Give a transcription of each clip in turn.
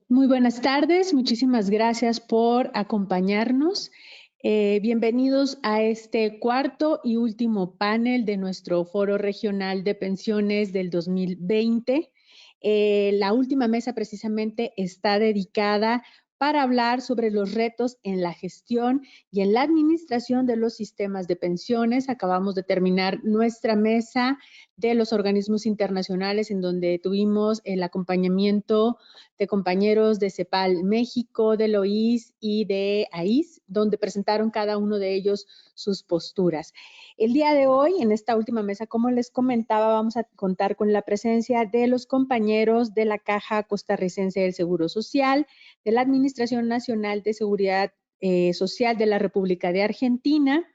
Muy buenas tardes, muchísimas gracias por acompañarnos. Bienvenidos a este cuarto y último panel de nuestro Foro Regional de Pensiones del 2020. La última mesa precisamente está dedicada para hablar sobre los retos en la gestión y en la administración de los sistemas de pensiones. Acabamos de terminar nuestra mesa de los organismos internacionales en donde tuvimos el acompañamiento de compañeros de CEPAL México, de LOIS y de AIS, donde presentaron cada uno de ellos sus posturas. El día de hoy, en esta última mesa, como les comentaba, vamos a contar con la presencia de los compañeros de la Caja Costarricense del Seguro Social, de la Administración Nacional de Seguridad Social de la República de Argentina.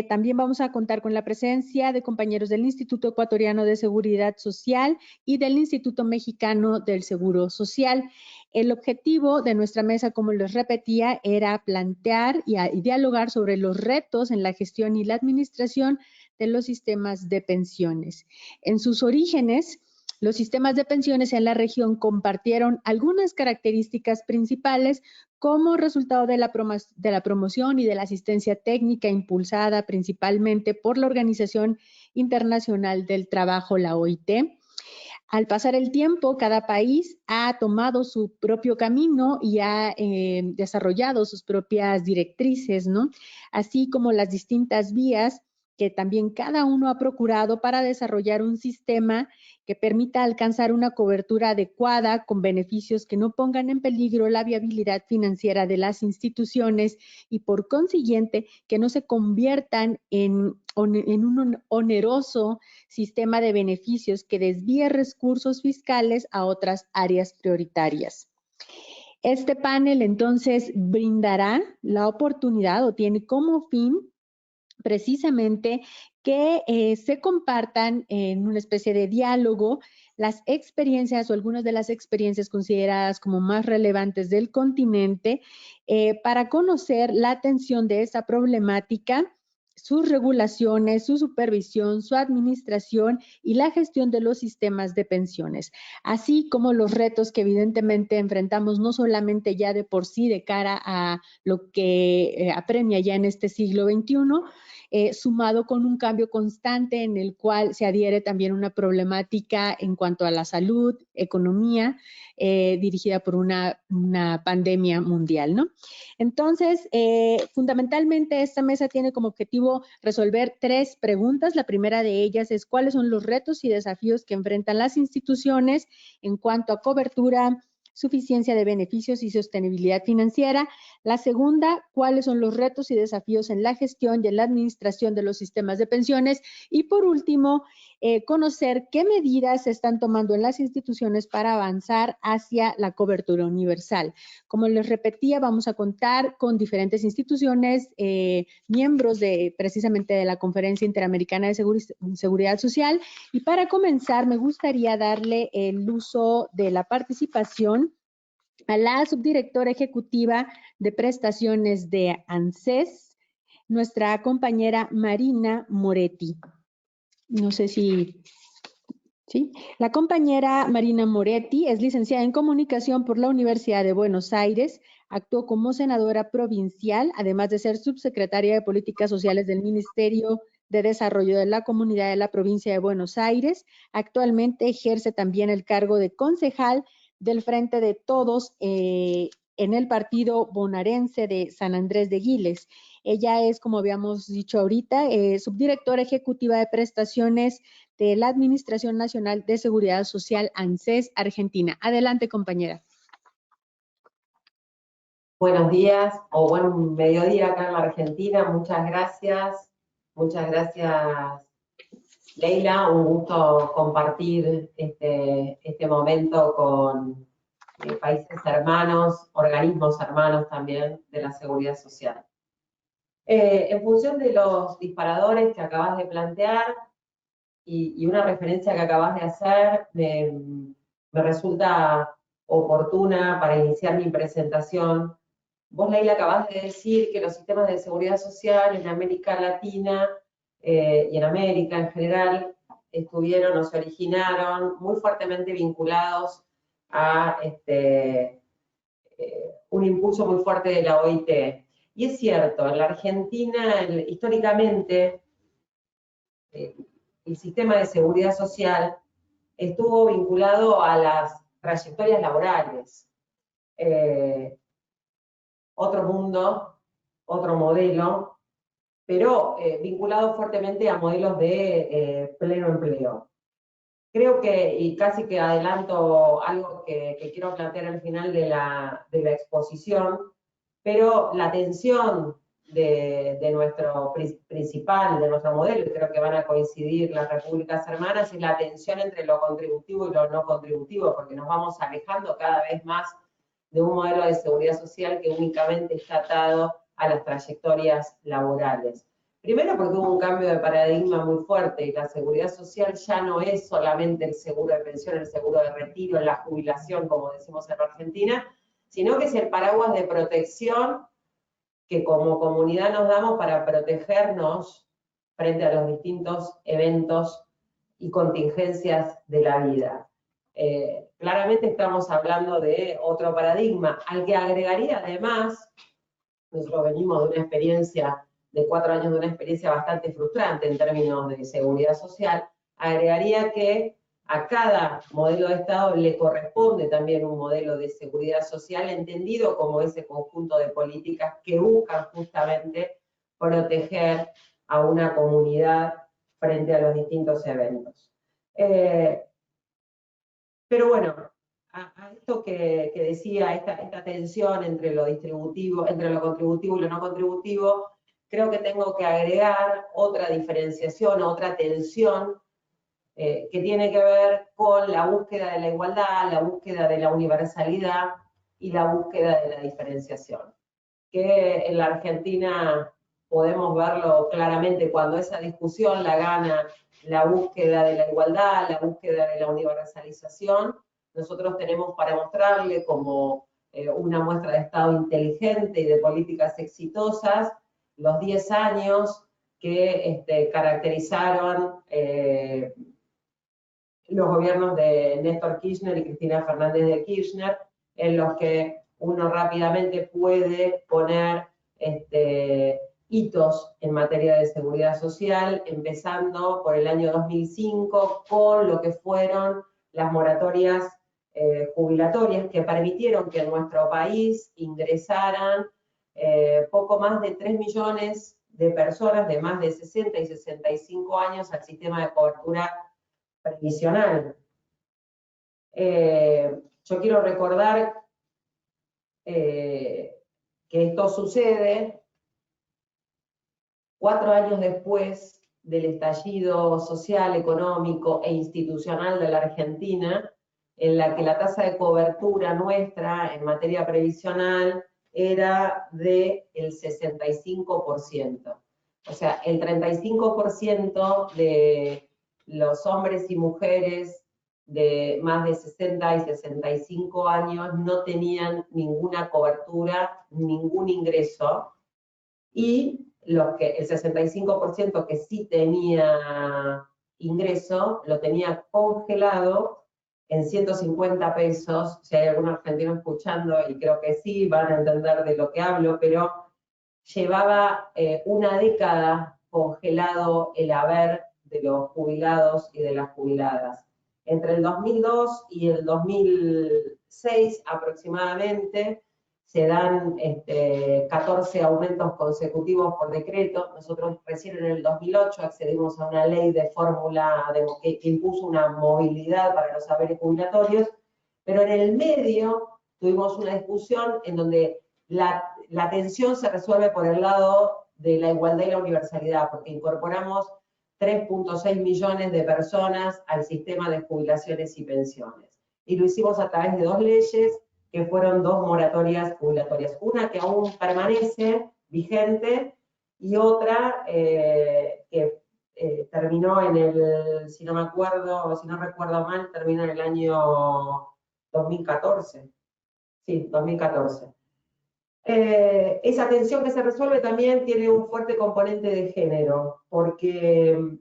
También vamos a contar con la presencia de compañeros del Instituto Ecuatoriano de Seguridad Social y del Instituto Mexicano del Seguro Social. El objetivo de nuestra mesa, como les repetía, era plantear y dialogar sobre los retos en la gestión y la administración de los sistemas de pensiones. En sus orígenes, los sistemas de pensiones en la región compartieron algunas características principales como resultado de la promoción y de la asistencia técnica impulsada principalmente por la Organización Internacional del Trabajo, la OIT. Al pasar el tiempo, cada país ha tomado su propio camino y ha desarrollado sus propias directrices, ¿no? Así como las distintas vías que también cada uno ha procurado para desarrollar un sistema que permita alcanzar una cobertura adecuada con beneficios que no pongan en peligro la viabilidad financiera de las instituciones y por consiguiente que no se conviertan en un oneroso sistema de beneficios que desvíe recursos fiscales a otras áreas prioritarias. Este panel entonces brindará la oportunidad o tiene como fin precisamente que se compartan en una especie de diálogo las experiencias o algunas de las experiencias consideradas como más relevantes del continente para conocer la atención de esta problemática, sus regulaciones, su supervisión, su administración y la gestión de los sistemas de pensiones, así como los retos que evidentemente enfrentamos no solamente ya de por sí de cara a lo que apremia ya en este siglo XXI, sumado con un cambio constante en el cual se adhiere también una problemática en cuanto a la salud, economía, dirigida por una pandemia mundial, ¿no? Entonces, fundamentalmente esta mesa tiene como objetivo resolver 3 preguntas. La primera de ellas es cuáles son los retos y desafíos que enfrentan las instituciones en cuanto a cobertura, suficiencia de beneficios y sostenibilidad financiera. La segunda, cuáles son los retos y desafíos en la gestión y en la administración de los sistemas de pensiones. Y por último, conocer qué medidas se están tomando en las instituciones para avanzar hacia la cobertura universal. Como les repetía, vamos a contar con diferentes instituciones, miembros precisamente de la Conferencia Interamericana de Seguridad Social. Y para comenzar, me gustaría darle el uso de la participación a la subdirectora ejecutiva de prestaciones de ANSES, nuestra compañera Marina Moretti. No sé si... ¿Sí? La compañera Marina Moretti es licenciada en Comunicación por la Universidad de Buenos Aires, actuó como senadora provincial, además de ser subsecretaria de Políticas Sociales del Ministerio de Desarrollo de la Comunidad de la Provincia de Buenos Aires. Actualmente ejerce también el cargo de concejal del Frente de Todos en el partido bonaerense de San Andrés de Giles. Ella es, como habíamos dicho ahorita, subdirectora ejecutiva de prestaciones de la Administración Nacional de Seguridad Social, ANSES, Argentina. Adelante, compañera. Buenos días o buen mediodía acá en la Argentina. Muchas gracias. Muchas gracias, Leila. Un gusto compartir este momento con países hermanos, organismos hermanos también de la seguridad social. En función de los disparadores que acabas de plantear y una referencia que acabas de hacer, me resulta oportuna para iniciar mi presentación. Vos, Leila, acabás de decir que los sistemas de seguridad social en América Latina y en América en general estuvieron o se originaron muy fuertemente vinculados a un impulso muy fuerte de la OIT. Y es cierto, en la Argentina, históricamente, el sistema de seguridad social estuvo vinculado a las trayectorias laborales. Otro mundo, otro modelo, pero vinculado fuertemente a modelos de pleno empleo. Creo que, y casi que adelanto algo que quiero plantear al final de la exposición, pero la tensión de nuestro principal, de nuestro modelo, y creo que van a coincidir las repúblicas hermanas, es la tensión entre lo contributivo y lo no contributivo, porque nos vamos alejando cada vez más de un modelo de seguridad social que únicamente está atado a las trayectorias laborales. Primero porque hubo un cambio de paradigma muy fuerte y la seguridad social ya no es solamente el seguro de pensión, el seguro de retiro, la jubilación, como decimos en Argentina, sino que es el paraguas de protección que como comunidad nos damos para protegernos frente a los distintos eventos y contingencias de la vida. Claramente estamos hablando de otro paradigma, al que agregaría además, nosotros venimos de una experiencia de 4 años, de una experiencia bastante frustrante en términos de seguridad social, agregaría que a cada modelo de Estado le corresponde también un modelo de seguridad social entendido como ese conjunto de políticas que buscan justamente proteger a una comunidad frente a los distintos eventos. Pero bueno, a esto que decía, esta tensión entre lo distributivo, entre lo contributivo y lo no contributivo, creo que tengo que agregar otra diferenciación, otra tensión que tiene que ver con la búsqueda de la igualdad, la búsqueda de la universalidad y la búsqueda de la diferenciación. Que en la Argentina podemos verlo claramente cuando esa discusión la gana la búsqueda de la igualdad, la búsqueda de la universalización. Nosotros tenemos para mostrarle como una muestra de Estado inteligente y de políticas exitosas los 10 años que caracterizaron los gobiernos de Néstor Kirchner y Cristina Fernández de Kirchner, en los que uno rápidamente puede poner hitos en materia de seguridad social, empezando por el año 2005 con lo que fueron las moratorias jubilatorias que permitieron que en nuestro país ingresaran poco más de 3 millones de personas de más de 60 y 65 años al sistema de cobertura previsional. Yo quiero recordar que esto sucede 4 años después del estallido social, económico e institucional de la Argentina, en la que la tasa de cobertura nuestra en materia previsional era del 65%. O sea, el 35% de los hombres y mujeres de más de 60 y 65 años no tenían ninguna cobertura, ningún ingreso, y el 65% que sí tenía ingreso, lo tenía congelado en 150 pesos. Si hay algún argentino escuchando, y creo que sí, van a entender de lo que hablo, pero llevaba una década congelado el haber de los jubilados y de las jubiladas. Entre el 2002 y el 2006 aproximadamente se dan 14 aumentos consecutivos por decreto. Nosotros recién en el 2008 accedimos a una ley de fórmula que impuso una movilidad para los haberes jubilatorios, pero en el medio tuvimos una discusión en donde la tensión se resuelve por el lado de la igualdad y la universalidad, porque incorporamos 3.6 millones de personas al sistema de jubilaciones y pensiones. Y lo hicimos a través de 2 leyes, que fueron 2 moratorias jubilatorias. Una que aún permanece vigente y otra que terminó en el, si no me acuerdo, o si no recuerdo mal, terminó en el año 2014. Sí, 2014. Esa tensión que se resuelve también tiene un fuerte componente de género, porque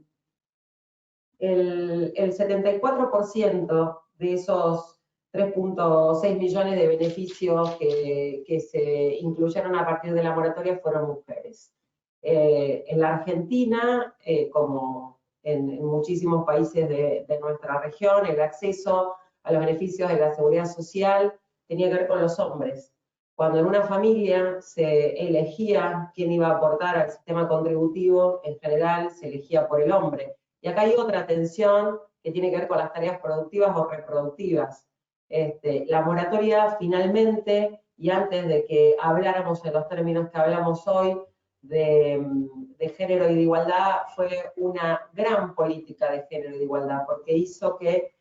el 74% de esos 3.6 millones de beneficios que se incluyeron a partir de la moratoria fueron mujeres. En la Argentina, como en muchísimos países de nuestra región, el acceso a los beneficios de la seguridad social tenía que ver con los hombres. Cuando en una familia se elegía quién iba a aportar al sistema contributivo, en general se elegía por el hombre. Y acá hay otra tensión que tiene que ver con las tareas productivas o reproductivas. La moratoria finalmente, y antes de que habláramos en los términos que hablamos hoy de género y de igualdad, fue una gran política de género y de igualdad, porque hizo que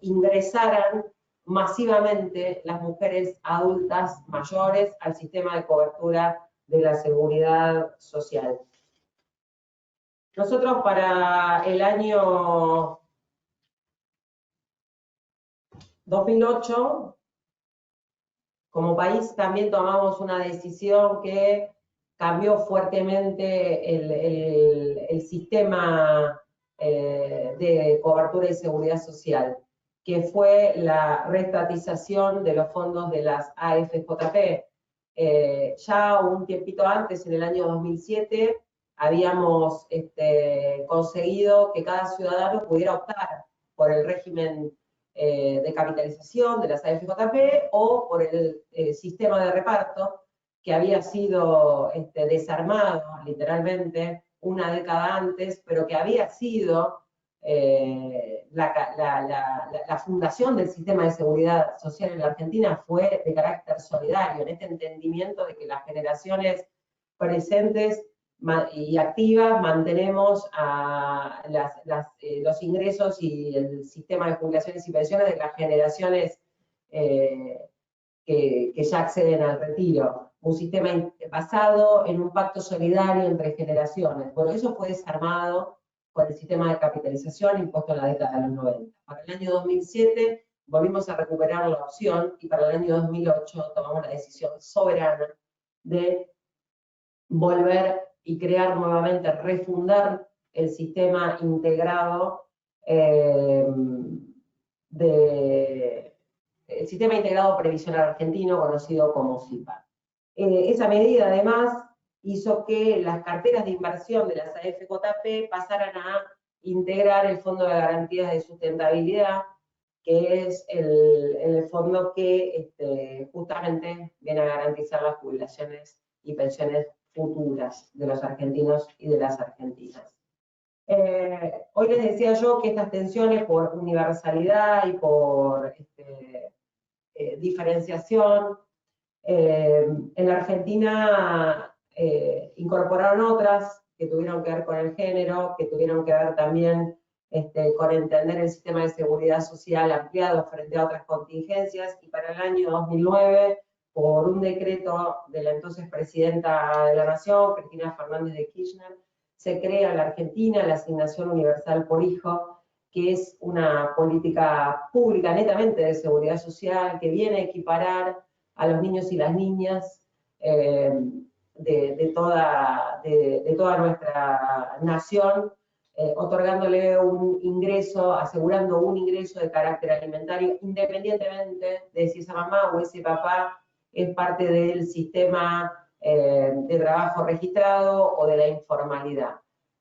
ingresaran masivamente las mujeres adultas mayores al sistema de cobertura de la seguridad social. Nosotros para el año 2008, como país, también tomamos una decisión que cambió fuertemente el sistema de cobertura y seguridad social, que fue la reestatización de los fondos de las AFJP. Ya un tiempito antes, en el año 2007, habíamos conseguido que cada ciudadano pudiera optar por el régimen de capitalización de las AFJP o por el sistema de reparto que había sido desarmado literalmente una década antes, pero que había sido la fundación del sistema de seguridad social en la Argentina fue de carácter solidario, en este entendimiento de que las generaciones presentes y activas mantenemos los ingresos y el sistema de jubilaciones y pensiones de las generaciones que ya acceden al retiro. Un sistema basado en un pacto solidario entre generaciones. Bueno, eso fue desarmado por el sistema de capitalización impuesto en la década de los 90. Para el año 2007 volvimos a recuperar la opción y para el año 2008 tomamos la decisión soberana de volver y crear nuevamente, refundar el sistema integrado el sistema integrado previsional argentino, conocido como SIPA. Esa medida, además, hizo que las carteras de inversión de las AFJP pasaran a integrar el Fondo de Garantías de Sustentabilidad, que es el fondo que justamente viene a garantizar las jubilaciones y pensiones futuras de los argentinos y de las argentinas. Hoy les decía yo que estas tensiones por universalidad y por diferenciación, en la Argentina incorporaron otras que tuvieron que ver con el género, que tuvieron que ver también con entender el sistema de seguridad social ampliado frente a otras contingencias, y para el año 2009, por un decreto de la entonces presidenta de la Nación, Cristina Fernández de Kirchner, se crea en la Argentina la asignación universal por hijo, que es una política pública netamente de seguridad social que viene a equiparar a los niños y las niñas de toda nuestra nación, otorgándole un ingreso, asegurando un ingreso de carácter alimentario, independientemente de si esa mamá o ese papá es parte del sistema de trabajo registrado o de la informalidad.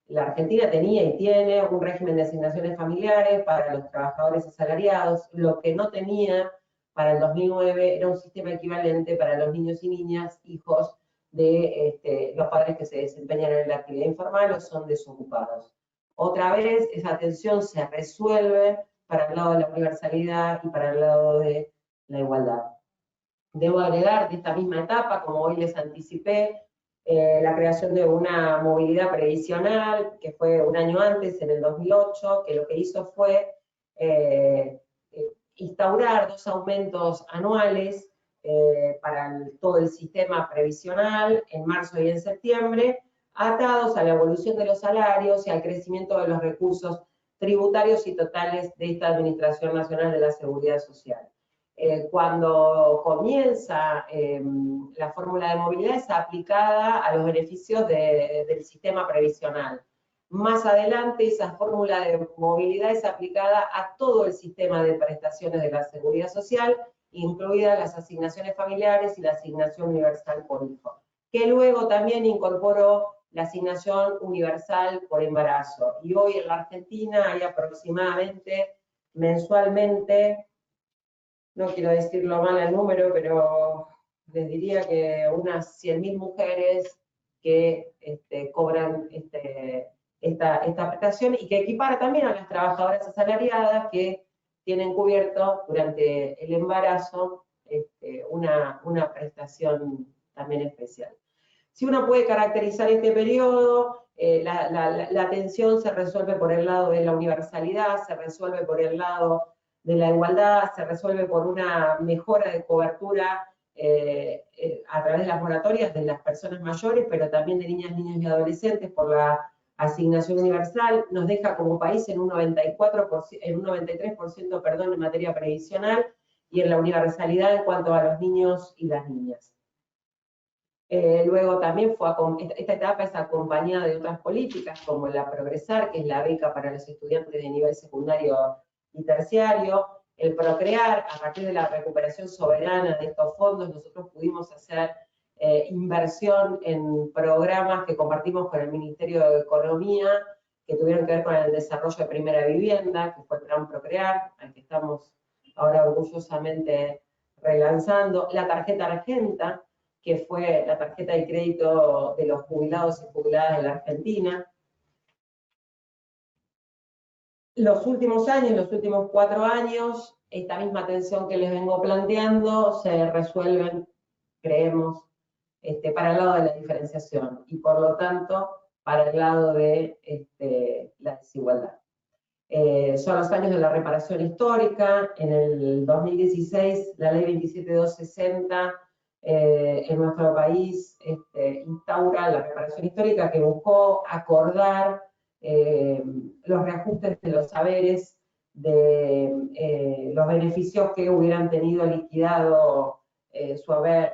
La Argentina tenía y tiene un régimen de asignaciones familiares para los trabajadores asalariados. Lo que no tenía para el 2009 era un sistema equivalente para los niños y niñas, hijos de los padres que se desempeñan en la actividad informal o son desocupados. Otra vez, esa tensión se resuelve para el lado de la universalidad y para el lado de la igualdad. Debo agregar de esta misma etapa, como hoy les anticipé, la creación de una movilidad previsional, que fue un año antes, en el 2008, que lo que hizo fue instaurar 2 aumentos anuales para todo el sistema previsional en marzo y en septiembre, atados a la evolución de los salarios y al crecimiento de los recursos tributarios y totales de esta Administración Nacional de la Seguridad Social. Cuando comienza la fórmula de movilidad es aplicada a los beneficios del sistema previsional. más adelante esa fórmula de movilidad es aplicada a todo el sistema de prestaciones de la seguridad social, incluidas las asignaciones familiares y la asignación universal por hijo, que luego también incorporó la asignación universal por embarazo. Y hoy en la Argentina hay aproximadamente mensualmente, no quiero decirlo mal el número, pero les diría que unas 100.000 mujeres que cobran esta prestación y que equipara también a las trabajadoras asalariadas que tienen cubierto durante el embarazo una prestación también especial. Si uno puede caracterizar este periodo, la atención se resuelve por el lado de la universalidad, se resuelve por el lado de la igualdad, se resuelve por una mejora de cobertura a través de las moratorias de las personas mayores, pero también de niñas, niños y adolescentes por la asignación universal, nos deja como país en un 93% en materia previsional y en la universalidad en cuanto a los niños y las niñas. Luego también esta etapa es acompañada de otras políticas como la Progresar, que es la beca para los estudiantes de nivel secundario y terciario, el Procrear. A partir de la recuperación soberana de estos fondos, nosotros pudimos hacer inversión en programas que compartimos con el Ministerio de Economía, que tuvieron que ver con el desarrollo de primera vivienda, que fue el Plan Procrear, al que estamos ahora orgullosamente relanzando. La tarjeta Argenta, que fue la tarjeta de crédito de los jubilados y jubiladas de la Argentina. Los últimos años, los últimos 4 años, esta misma tensión que les vengo planteando se resuelven, creemos, para el lado de la diferenciación y por lo tanto para el lado de la desigualdad. Son los años de la reparación histórica. En el 2016, la ley 27260 en nuestro país instaura la reparación histórica que buscó acordar los reajustes de los saberes de los beneficios que hubieran tenido liquidado su haber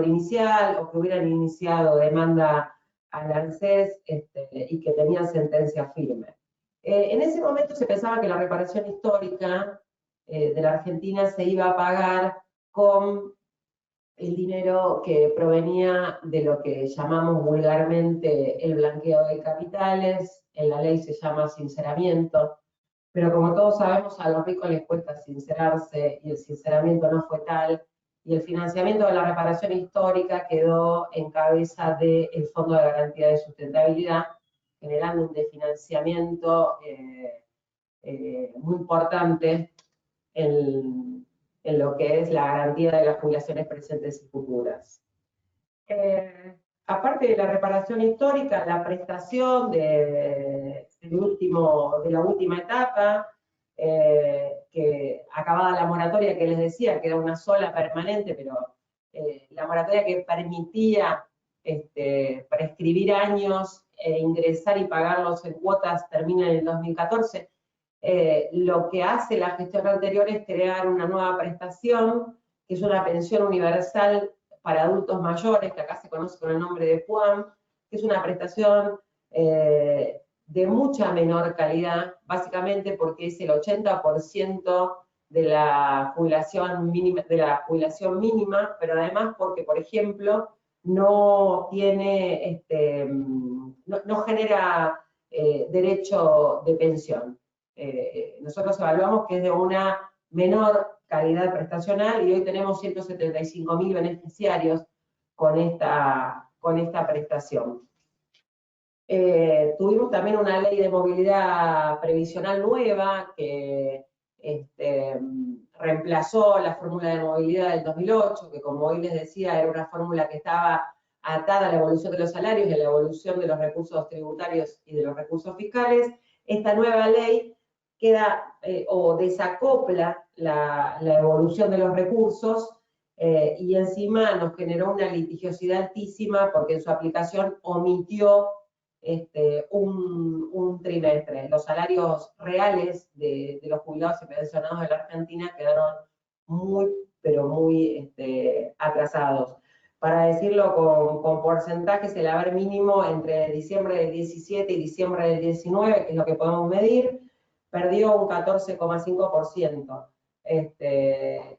inicial o que hubieran iniciado demanda al ANSES y que tenían sentencia firme. En ese momento se pensaba que la reparación histórica de la Argentina se iba a pagar con el dinero que provenía de lo que llamamos vulgarmente el blanqueo de capitales, en la ley se llama sinceramiento, pero como todos sabemos a los ricos les cuesta sincerarse y el sinceramiento no fue tal, y el financiamiento de la reparación histórica quedó en cabeza del Fondo de Garantía de Sustentabilidad, generando un desfinanciamiento muy importante en lo que es la garantía de las jubilaciones presentes y futuras. Aparte de la reparación histórica, la prestación de la última etapa, que acabada la moratoria que les decía, que era una sola permanente, pero la moratoria que permitía prescribir años e ingresar y pagarlos en cuotas termina en el 2014. Lo que hace la gestión anterior es crear una nueva prestación, que es una pensión universal para adultos mayores, que acá se conoce con el nombre de PUAM, que es una prestación de mucha menor calidad, básicamente porque es el 80% de la jubilación mínima, pero además porque, por ejemplo, no tiene, no genera derecho de pensión. Nosotros evaluamos que es de una menor calidad prestacional y hoy tenemos 175.000 beneficiarios con esta prestación. Tuvimos también una ley de movilidad previsional nueva que reemplazó la fórmula de movilidad del 2008, que como hoy les decía era una fórmula que estaba atada a la evolución de los salarios y a la evolución de los recursos tributarios y de los recursos fiscales. Esta nueva ley queda o desacopla la evolución de los recursos y encima nos generó una litigiosidad altísima porque en su aplicación omitió un trimestre. Los salarios reales de los jubilados y pensionados de la Argentina quedaron muy, pero muy atrasados. para decirlo con porcentajes, el haber mínimo entre diciembre del 17 y diciembre del 19, que es lo que podemos medir, perdió un 14,5%.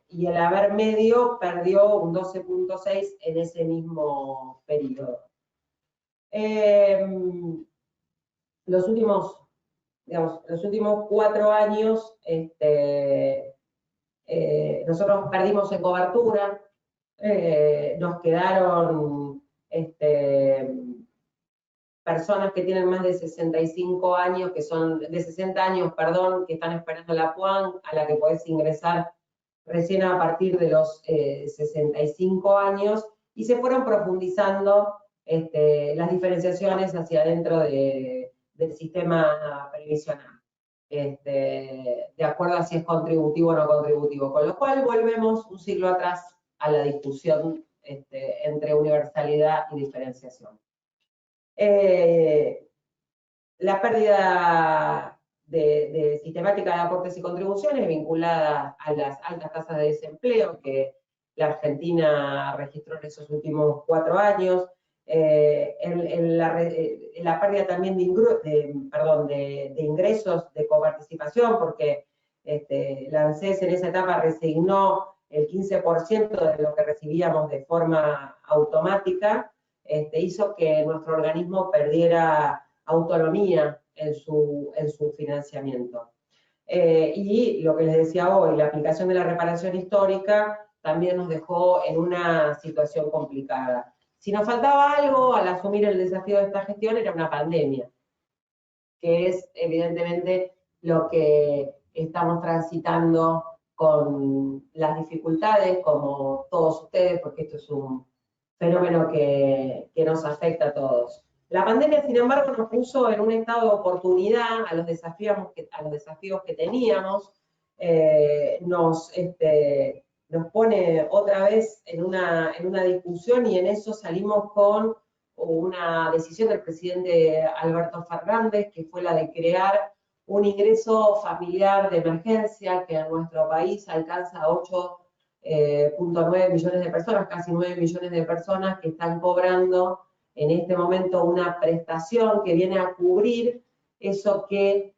Y el haber medio perdió un 12,6% en ese mismo periodo. Los últimos 4 años, nosotros perdimos en cobertura, nos quedaron personas que tienen más de 65 años, que son de 60 años, perdón, que están esperando la PUAN, a la que podés ingresar recién a partir de los 65 años, y se fueron profundizando las diferenciaciones hacia adentro del sistema previsional, de acuerdo a si es contributivo o no contributivo, con lo cual volvemos un siglo atrás a la discusión entre universalidad y diferenciación. La pérdida sistemática de aportes y contribuciones vinculada a las altas tasas de desempleo que la Argentina registró en esos últimos 4 años, la pérdida también de ingresos de coparticipación, porque la ANSES en esa etapa resignó el 15% de lo que recibíamos de forma automática, hizo que nuestro organismo perdiera autonomía en su financiamiento. Y lo que les decía hoy, la aplicación de la reparación histórica también nos dejó en una situación complicada. Si nos faltaba algo al asumir el desafío de esta gestión era una pandemia, que es evidentemente lo que estamos transitando con las dificultades, como todos ustedes, porque esto es un fenómeno que nos afecta a todos. La pandemia, sin embargo, nos puso en un estado de oportunidad a los desafíos que teníamos, nos pone otra vez en una discusión, y en eso salimos con una decisión del presidente Alberto Fernández, que fue la de crear un ingreso familiar de emergencia que en nuestro país alcanza a 8,9 millones de personas, casi 9 millones de personas que están cobrando en este momento una prestación que viene a cubrir eso que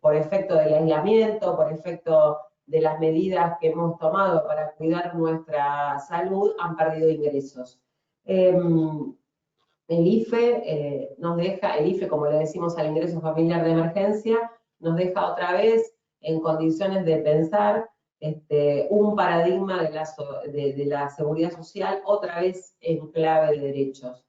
por efecto del aislamiento, por efecto de las medidas que hemos tomado para cuidar nuestra salud, han perdido ingresos. El IFE nos deja, el IFE, como le decimos al ingreso familiar de emergencia, nos deja otra vez en condiciones de pensar un paradigma de la seguridad social, otra vez en clave de derechos.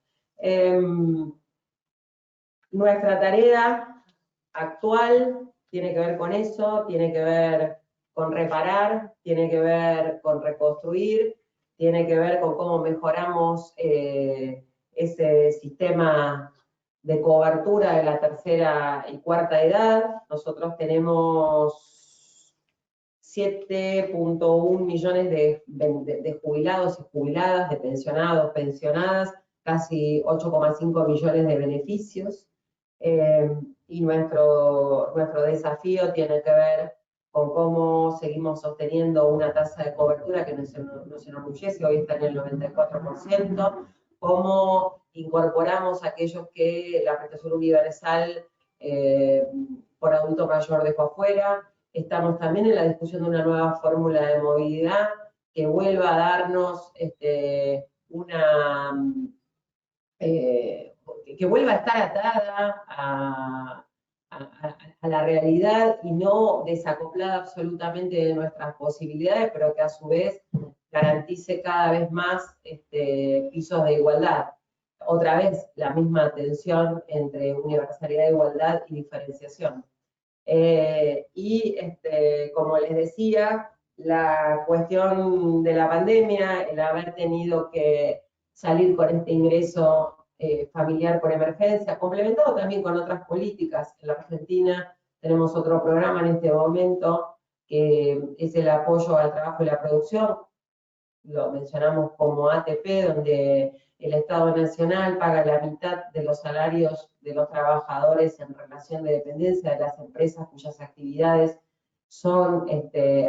Nuestra tarea actual tiene que ver con eso, tiene que ver con reparar, tiene que ver con reconstruir, tiene que ver con cómo mejoramos ese sistema de cobertura de la tercera y cuarta edad. Nosotros tenemos 7,1 millones de jubilados y jubiladas, de pensionados, pensionadas, casi 8,5 millones de beneficios. Y nuestro desafío tiene que ver con cómo seguimos sosteniendo una tasa de cobertura que nos enorgullece, hoy está en el 94%, cómo incorporamos a aquellos que la prestación universal por adulto mayor dejó afuera. Estamos también en la discusión de una nueva fórmula de movilidad que vuelva a darnos que vuelva a estar atada a la realidad y no desacoplada absolutamente de nuestras posibilidades, pero que a su vez garantice cada vez más pisos de igualdad. Otra vez, la misma tensión entre universalidad, igualdad y diferenciación. Como les decía, la cuestión de la pandemia, el haber tenido que salir con este ingreso familiar por emergencia, complementado también con otras políticas. En la Argentina tenemos otro programa en este momento, que es el apoyo al trabajo y la producción, lo mencionamos como ATP, donde el Estado Nacional paga la mitad de los salarios de los trabajadores en relación de dependencia de las empresas cuyas actividades son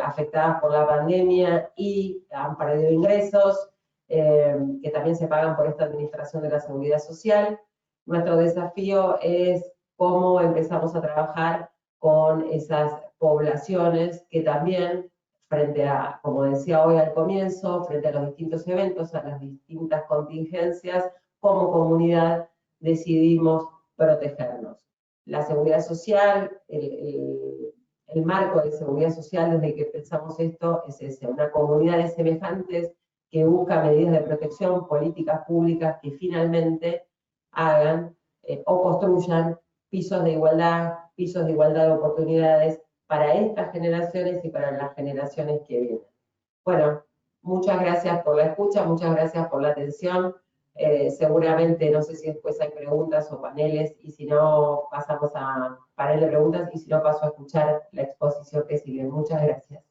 afectadas por la pandemia y han perdido ingresos. que también se pagan por esta administración de la seguridad social. Nuestro desafío es cómo empezamos a trabajar con esas poblaciones que también, frente a, como decía hoy al comienzo, frente a los distintos eventos, a las distintas contingencias, como comunidad decidimos protegernos. La seguridad social, el marco de seguridad social desde que pensamos esto es ese, una comunidad de semejantes que busca medidas de protección, políticas públicas que finalmente hagan o construyan pisos de igualdad de oportunidades para estas generaciones y para las generaciones que vienen. Bueno, muchas gracias por la escucha, muchas gracias por la atención. Seguramente, no sé si después hay preguntas o paneles, y si no, pasamos a panel de preguntas, y si no, paso a escuchar la exposición que sigue. Muchas gracias.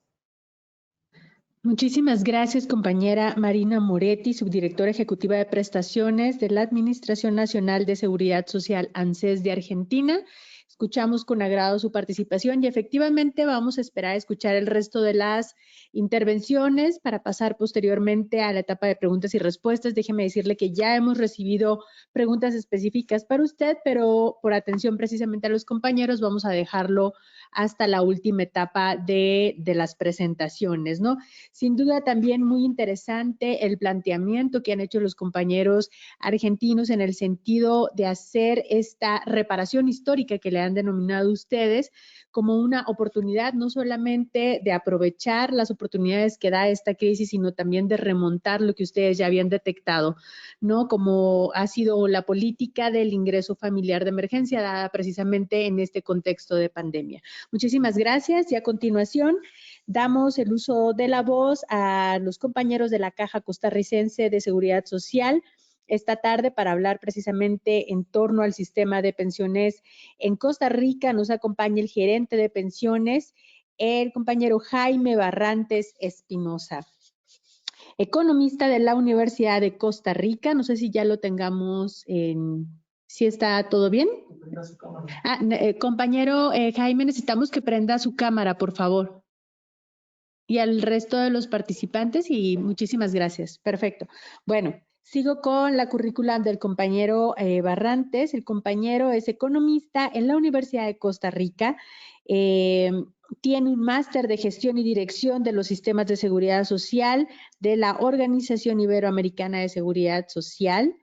Muchísimas gracias, compañera Marina Moretti, subdirectora ejecutiva de prestaciones de la Administración Nacional de Seguridad Social, ANSES de Argentina. Escuchamos con agrado su participación y efectivamente vamos a esperar a escuchar el resto de las intervenciones para pasar posteriormente a la etapa de preguntas y respuestas. Déjeme decirle que ya hemos recibido preguntas específicas para usted, pero por atención precisamente a los compañeros vamos a dejarlo hasta la última etapa de las presentaciones, ¿no? Sin duda también muy interesante el planteamiento que han hecho los compañeros argentinos en el sentido de hacer esta reparación histórica que le han denominado ustedes como una oportunidad no solamente de aprovechar las oportunidades que da esta crisis, sino también de remontar lo que ustedes ya habían detectado, ¿no? Como ha sido la política del ingreso familiar de emergencia dada precisamente en este contexto de pandemia. Muchísimas gracias y a continuación damos el uso de la voz a los compañeros de la Caja Costarricense de Seguridad Social esta tarde para hablar precisamente en torno al sistema de pensiones en Costa Rica. Nos acompaña el gerente de pensiones, el compañero Jaime Barrantes Espinosa, economista de la Universidad de Costa Rica. No sé si ya lo tengamos en... ¿Sí está todo bien? Compañero Jaime, necesitamos que prenda su cámara, por favor. Y al resto de los participantes, y muchísimas gracias. Perfecto. Bueno, sigo con la currícula del compañero Barrantes. El compañero es economista en la Universidad de Costa Rica. Tiene un máster de gestión y dirección de los sistemas de seguridad social de la Organización Iberoamericana de Seguridad Social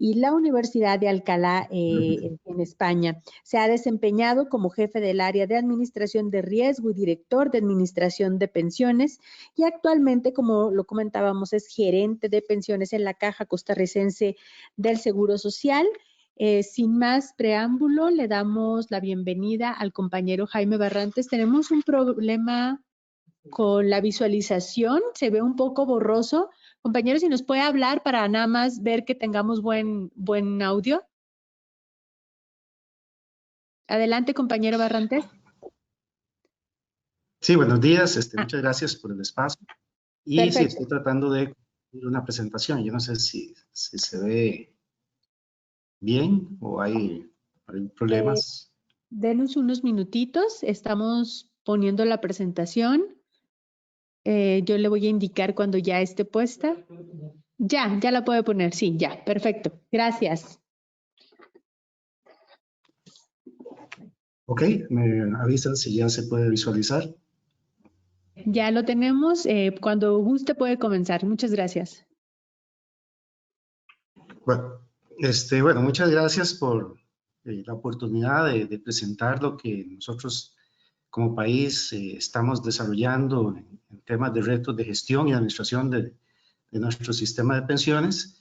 y la Universidad de Alcalá en España. Se ha desempeñado como jefe del área de administración de riesgo y director de administración de pensiones y actualmente, como lo comentábamos, es gerente de pensiones en la Caja Costarricense del Seguro Social. Sin más preámbulo, le damos la bienvenida al compañero Jaime Barrantes. Tenemos un problema con la visualización, se ve un poco borroso. Compañero, si nos puede hablar para nada más ver que tengamos buen audio. Adelante, compañero Barrantes. Sí, buenos días. Muchas gracias por el espacio. Y perfecto. sí, estoy tratando de una presentación. Yo no sé si se ve bien o hay problemas. Denos unos minutitos. Estamos poniendo la presentación. Yo le voy a indicar cuando ya esté puesta. Ya la puede poner. Sí, ya. Perfecto. Gracias. Ok, me avisan si ya se puede visualizar. Ya lo tenemos. Cuando guste puede comenzar. Muchas gracias. Bueno, muchas gracias por la oportunidad de presentar lo que nosotros como país estamos desarrollando en temas de retos de gestión y administración de nuestro sistema de pensiones,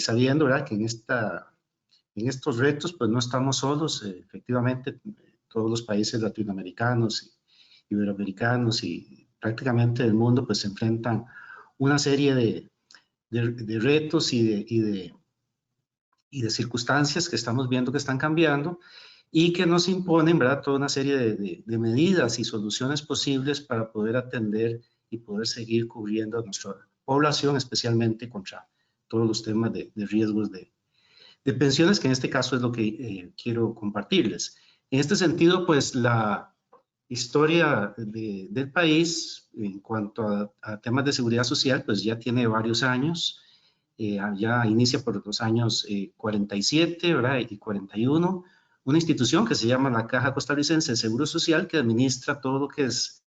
sabiendo, ¿verdad?, que en estos retos pues no estamos solos. Efectivamente, todos los países latinoamericanos, iberoamericanos y prácticamente del mundo pues se enfrentan una serie de retos y de circunstancias que estamos viendo que están cambiando y que nos imponen, ¿verdad?, toda una serie de medidas y soluciones posibles para poder atender y poder seguir cubriendo a nuestra población, especialmente contra todos los temas de riesgos de pensiones, que en este caso es lo que quiero compartirles. En este sentido, pues la historia del país en cuanto a temas de seguridad social, pues ya tiene varios años. ya inicia por los años 47, ¿verdad? Y 41, una institución que se llama la Caja Costarricense de Seguro Social, que administra todo lo que es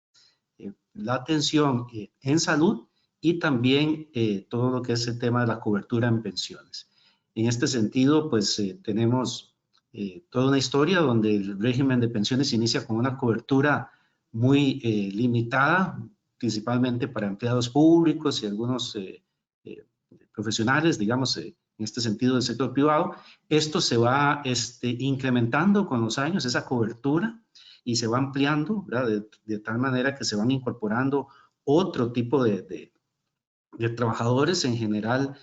la atención en salud y también todo lo que es el tema de la cobertura en pensiones. En este sentido, pues tenemos toda una historia donde el régimen de pensiones inicia con una cobertura muy limitada, principalmente para empleados públicos y algunos profesionales, digamos, en este sentido del sector privado. Esto se va incrementando con los años, esa cobertura, y se va ampliando, ¿verdad? De tal manera que se van incorporando otro tipo de trabajadores en general,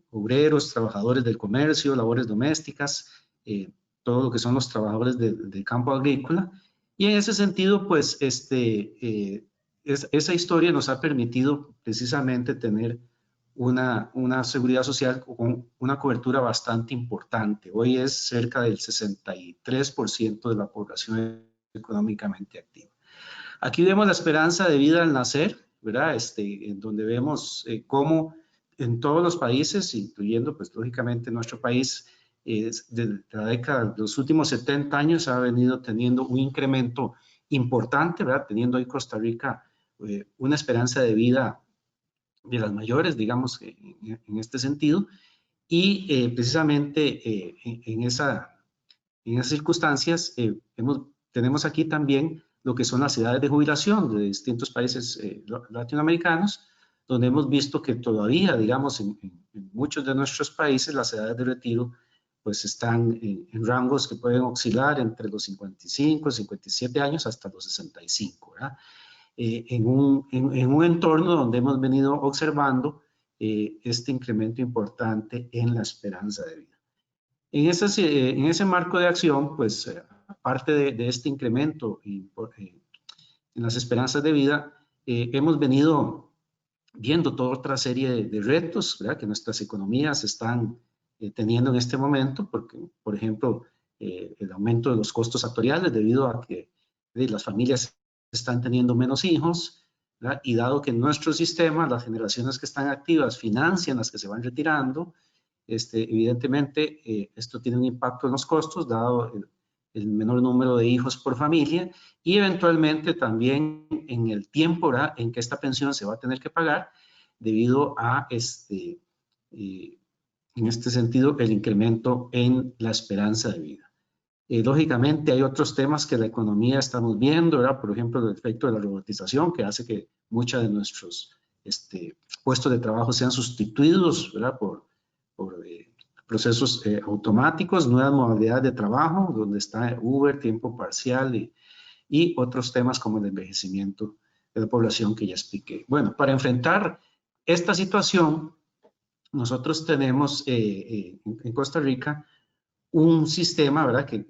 obreros, trabajadores del comercio, labores domésticas, todo lo que son los trabajadores del campo agrícola. Y en ese sentido, pues, esa historia nos ha permitido precisamente tener una seguridad social con una cobertura bastante importante. Hoy es cerca del 63% de la población económicamente activa. Aquí vemos la esperanza de vida al nacer, ¿verdad? En donde vemos cómo en todos los países, incluyendo pues lógicamente nuestro país, desde la década de los últimos 70 años ha venido teniendo un incremento importante, ¿verdad? Teniendo hoy Costa Rica una esperanza de vida de las mayores, digamos, en este sentido, y precisamente en esas circunstancias tenemos aquí también lo que son las edades de jubilación de distintos países latinoamericanos, donde hemos visto que todavía, digamos, en muchos de nuestros países las edades de retiro pues están en rangos que pueden oscilar entre los 55, 57 años hasta los 65, ¿verdad? En un entorno donde hemos venido observando este incremento importante en la esperanza de vida. En ese marco de acción, pues, aparte de este incremento en las esperanzas de vida, hemos venido viendo toda otra serie de retos, ¿verdad?, que nuestras economías están teniendo en este momento, porque, por ejemplo, el aumento de los costos actuariales debido a que las familias están teniendo menos hijos, ¿verdad?, y dado que en nuestro sistema las generaciones que están activas financian las que se van retirando, evidentemente esto tiene un impacto en los costos dado el menor número de hijos por familia y eventualmente también en el tiempo, ¿verdad?, en que esta pensión se va a tener que pagar debido a en este sentido el incremento en la esperanza de vida. Lógicamente hay otros temas que la economía estamos viendo, ¿verdad? Por ejemplo, el efecto de la robotización que hace que muchos de nuestros puestos de trabajo sean sustituidos, ¿verdad?, por procesos automáticos, nuevas modalidades de trabajo, donde está Uber, tiempo parcial y otros temas como el envejecimiento de la población que ya expliqué. Bueno, para enfrentar esta situación, nosotros tenemos en Costa Rica un sistema, ¿verdad?, que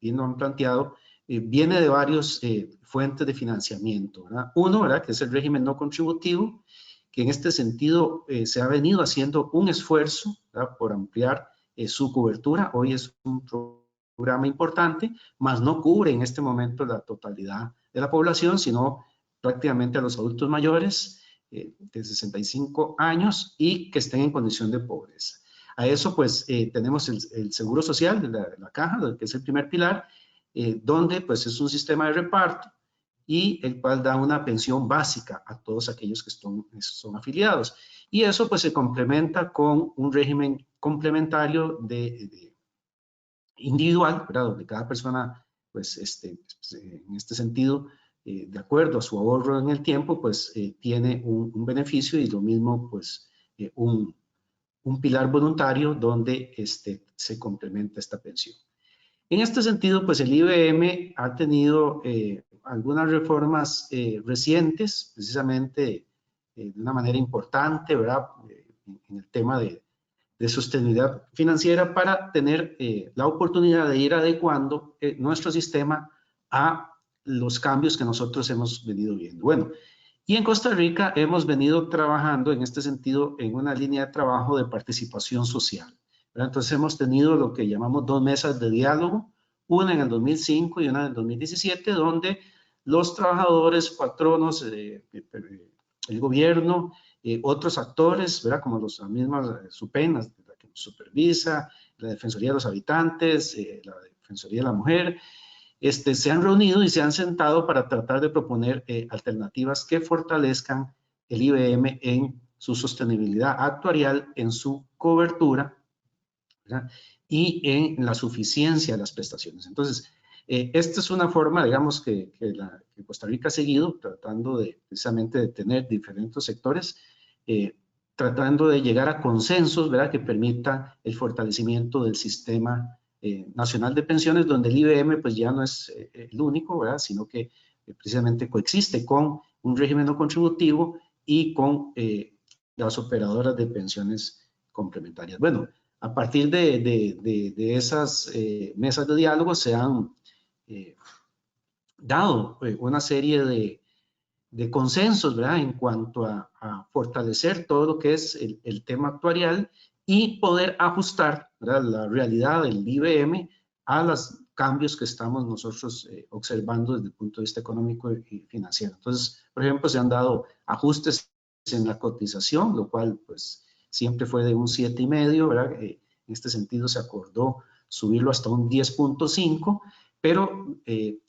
bien lo han planteado, viene de varias fuentes de financiamiento, ¿verdad? Uno, ¿verdad?, que es el régimen no contributivo, que en este sentido se ha venido haciendo un esfuerzo, ¿verdad?, por ampliar su cobertura. Hoy es un programa importante, mas no cubre en este momento la totalidad de la población, sino prácticamente a los adultos mayores de 65 años y que estén en condición de pobreza. A eso pues tenemos el Seguro Social de la Caja, que es el primer pilar, donde pues es un sistema de reparto y el cual da una pensión básica a todos aquellos que son afiliados. Y eso pues se complementa con un régimen complementario individual, ¿verdad?, donde cada persona pues en este sentido, de acuerdo a su ahorro en el tiempo, pues tiene un beneficio y lo mismo pues un pilar voluntario donde se complementa esta pensión. En este sentido, pues el IBM ha tenido algunas reformas recientes, precisamente de una manera importante, ¿verdad?, en el tema de sostenibilidad financiera para tener la oportunidad de ir adecuando nuestro sistema a los cambios que nosotros hemos venido viendo. Bueno, y en Costa Rica hemos venido trabajando en este sentido en una línea de trabajo de participación social, ¿verdad? Entonces hemos tenido lo que llamamos 2 mesas de diálogo, una en el 2005 y una en el 2017, donde los trabajadores, patronos, el gobierno otros actores, ¿verdad? Como las mismas SUPENAS, la que nos supervisa, la Defensoría de los Habitantes, la Defensoría de la Mujer, se han reunido y se han sentado para tratar de proponer alternativas que fortalezcan el IBM en su sostenibilidad actuarial, en su cobertura, ¿verdad? Y en la suficiencia de las prestaciones. Entonces, esta es una forma, digamos, que Costa Rica ha seguido tratando precisamente de tener diferentes sectores, tratando de llegar a consensos, ¿verdad?, que permita el fortalecimiento del sistema nacional de pensiones, donde el IBM pues ya no es el único, ¿verdad?, sino que precisamente coexiste con un régimen no contributivo y con las operadoras de pensiones complementarias. Bueno, a partir de esas mesas de diálogo se han dado una serie de consensos, ¿verdad?, en cuanto a fortalecer todo lo que es el tema actuarial y poder ajustar, ¿verdad?, la realidad del IBM a los cambios que estamos nosotros observando desde el punto de vista económico y financiero. Entonces, por ejemplo, se han dado ajustes en la cotización, lo cual pues siempre fue de un 7,5, ¿verdad? En este sentido se acordó subirlo hasta un 10,5, pero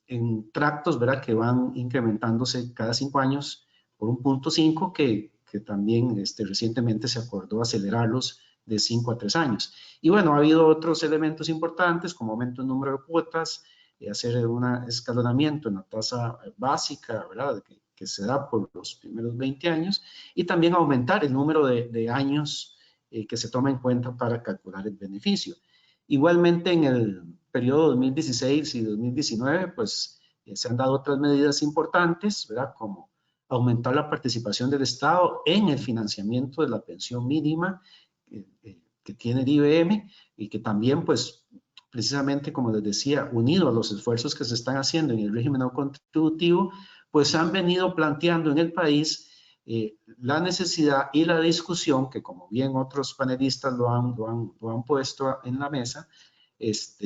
en tractos, ¿verdad?, que van incrementándose cada 5 años por un 0,5, que también recientemente se acordó acelerarlos de 5 a 3 años. Y bueno, ha habido otros elementos importantes, como aumento en número de cuotas, hacer un escalonamiento en la tasa básica, ¿verdad?, que se da por los primeros 20 años, y también aumentar el número de años que se toma en cuenta para calcular el beneficio. Igualmente, en el periodo 2016 y 2019, pues se han dado otras medidas importantes, ¿verdad?, como aumentar la participación del Estado en el financiamiento de la pensión mínima que tiene el IBM, y que también, pues, precisamente, como les decía, unido a los esfuerzos que se están haciendo en el régimen no contributivo, pues han venido planteando en el país la necesidad y la discusión, que como bien otros panelistas lo han puesto en la mesa, es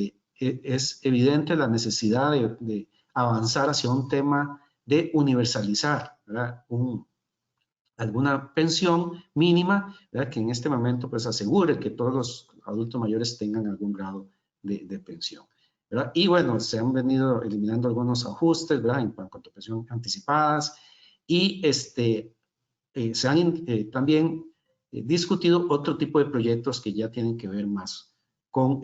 evidente la necesidad de avanzar hacia un tema de universalizar, ¿verdad?, alguna pensión mínima, ¿verdad?, que en este momento pues asegure que todos los adultos mayores tengan algún grado de pensión, ¿verdad? Y bueno, se han venido eliminando algunos ajustes, ¿verdad?, en cuanto a pensión anticipadas, y se han también discutido otro tipo de proyectos que ya tienen que ver más con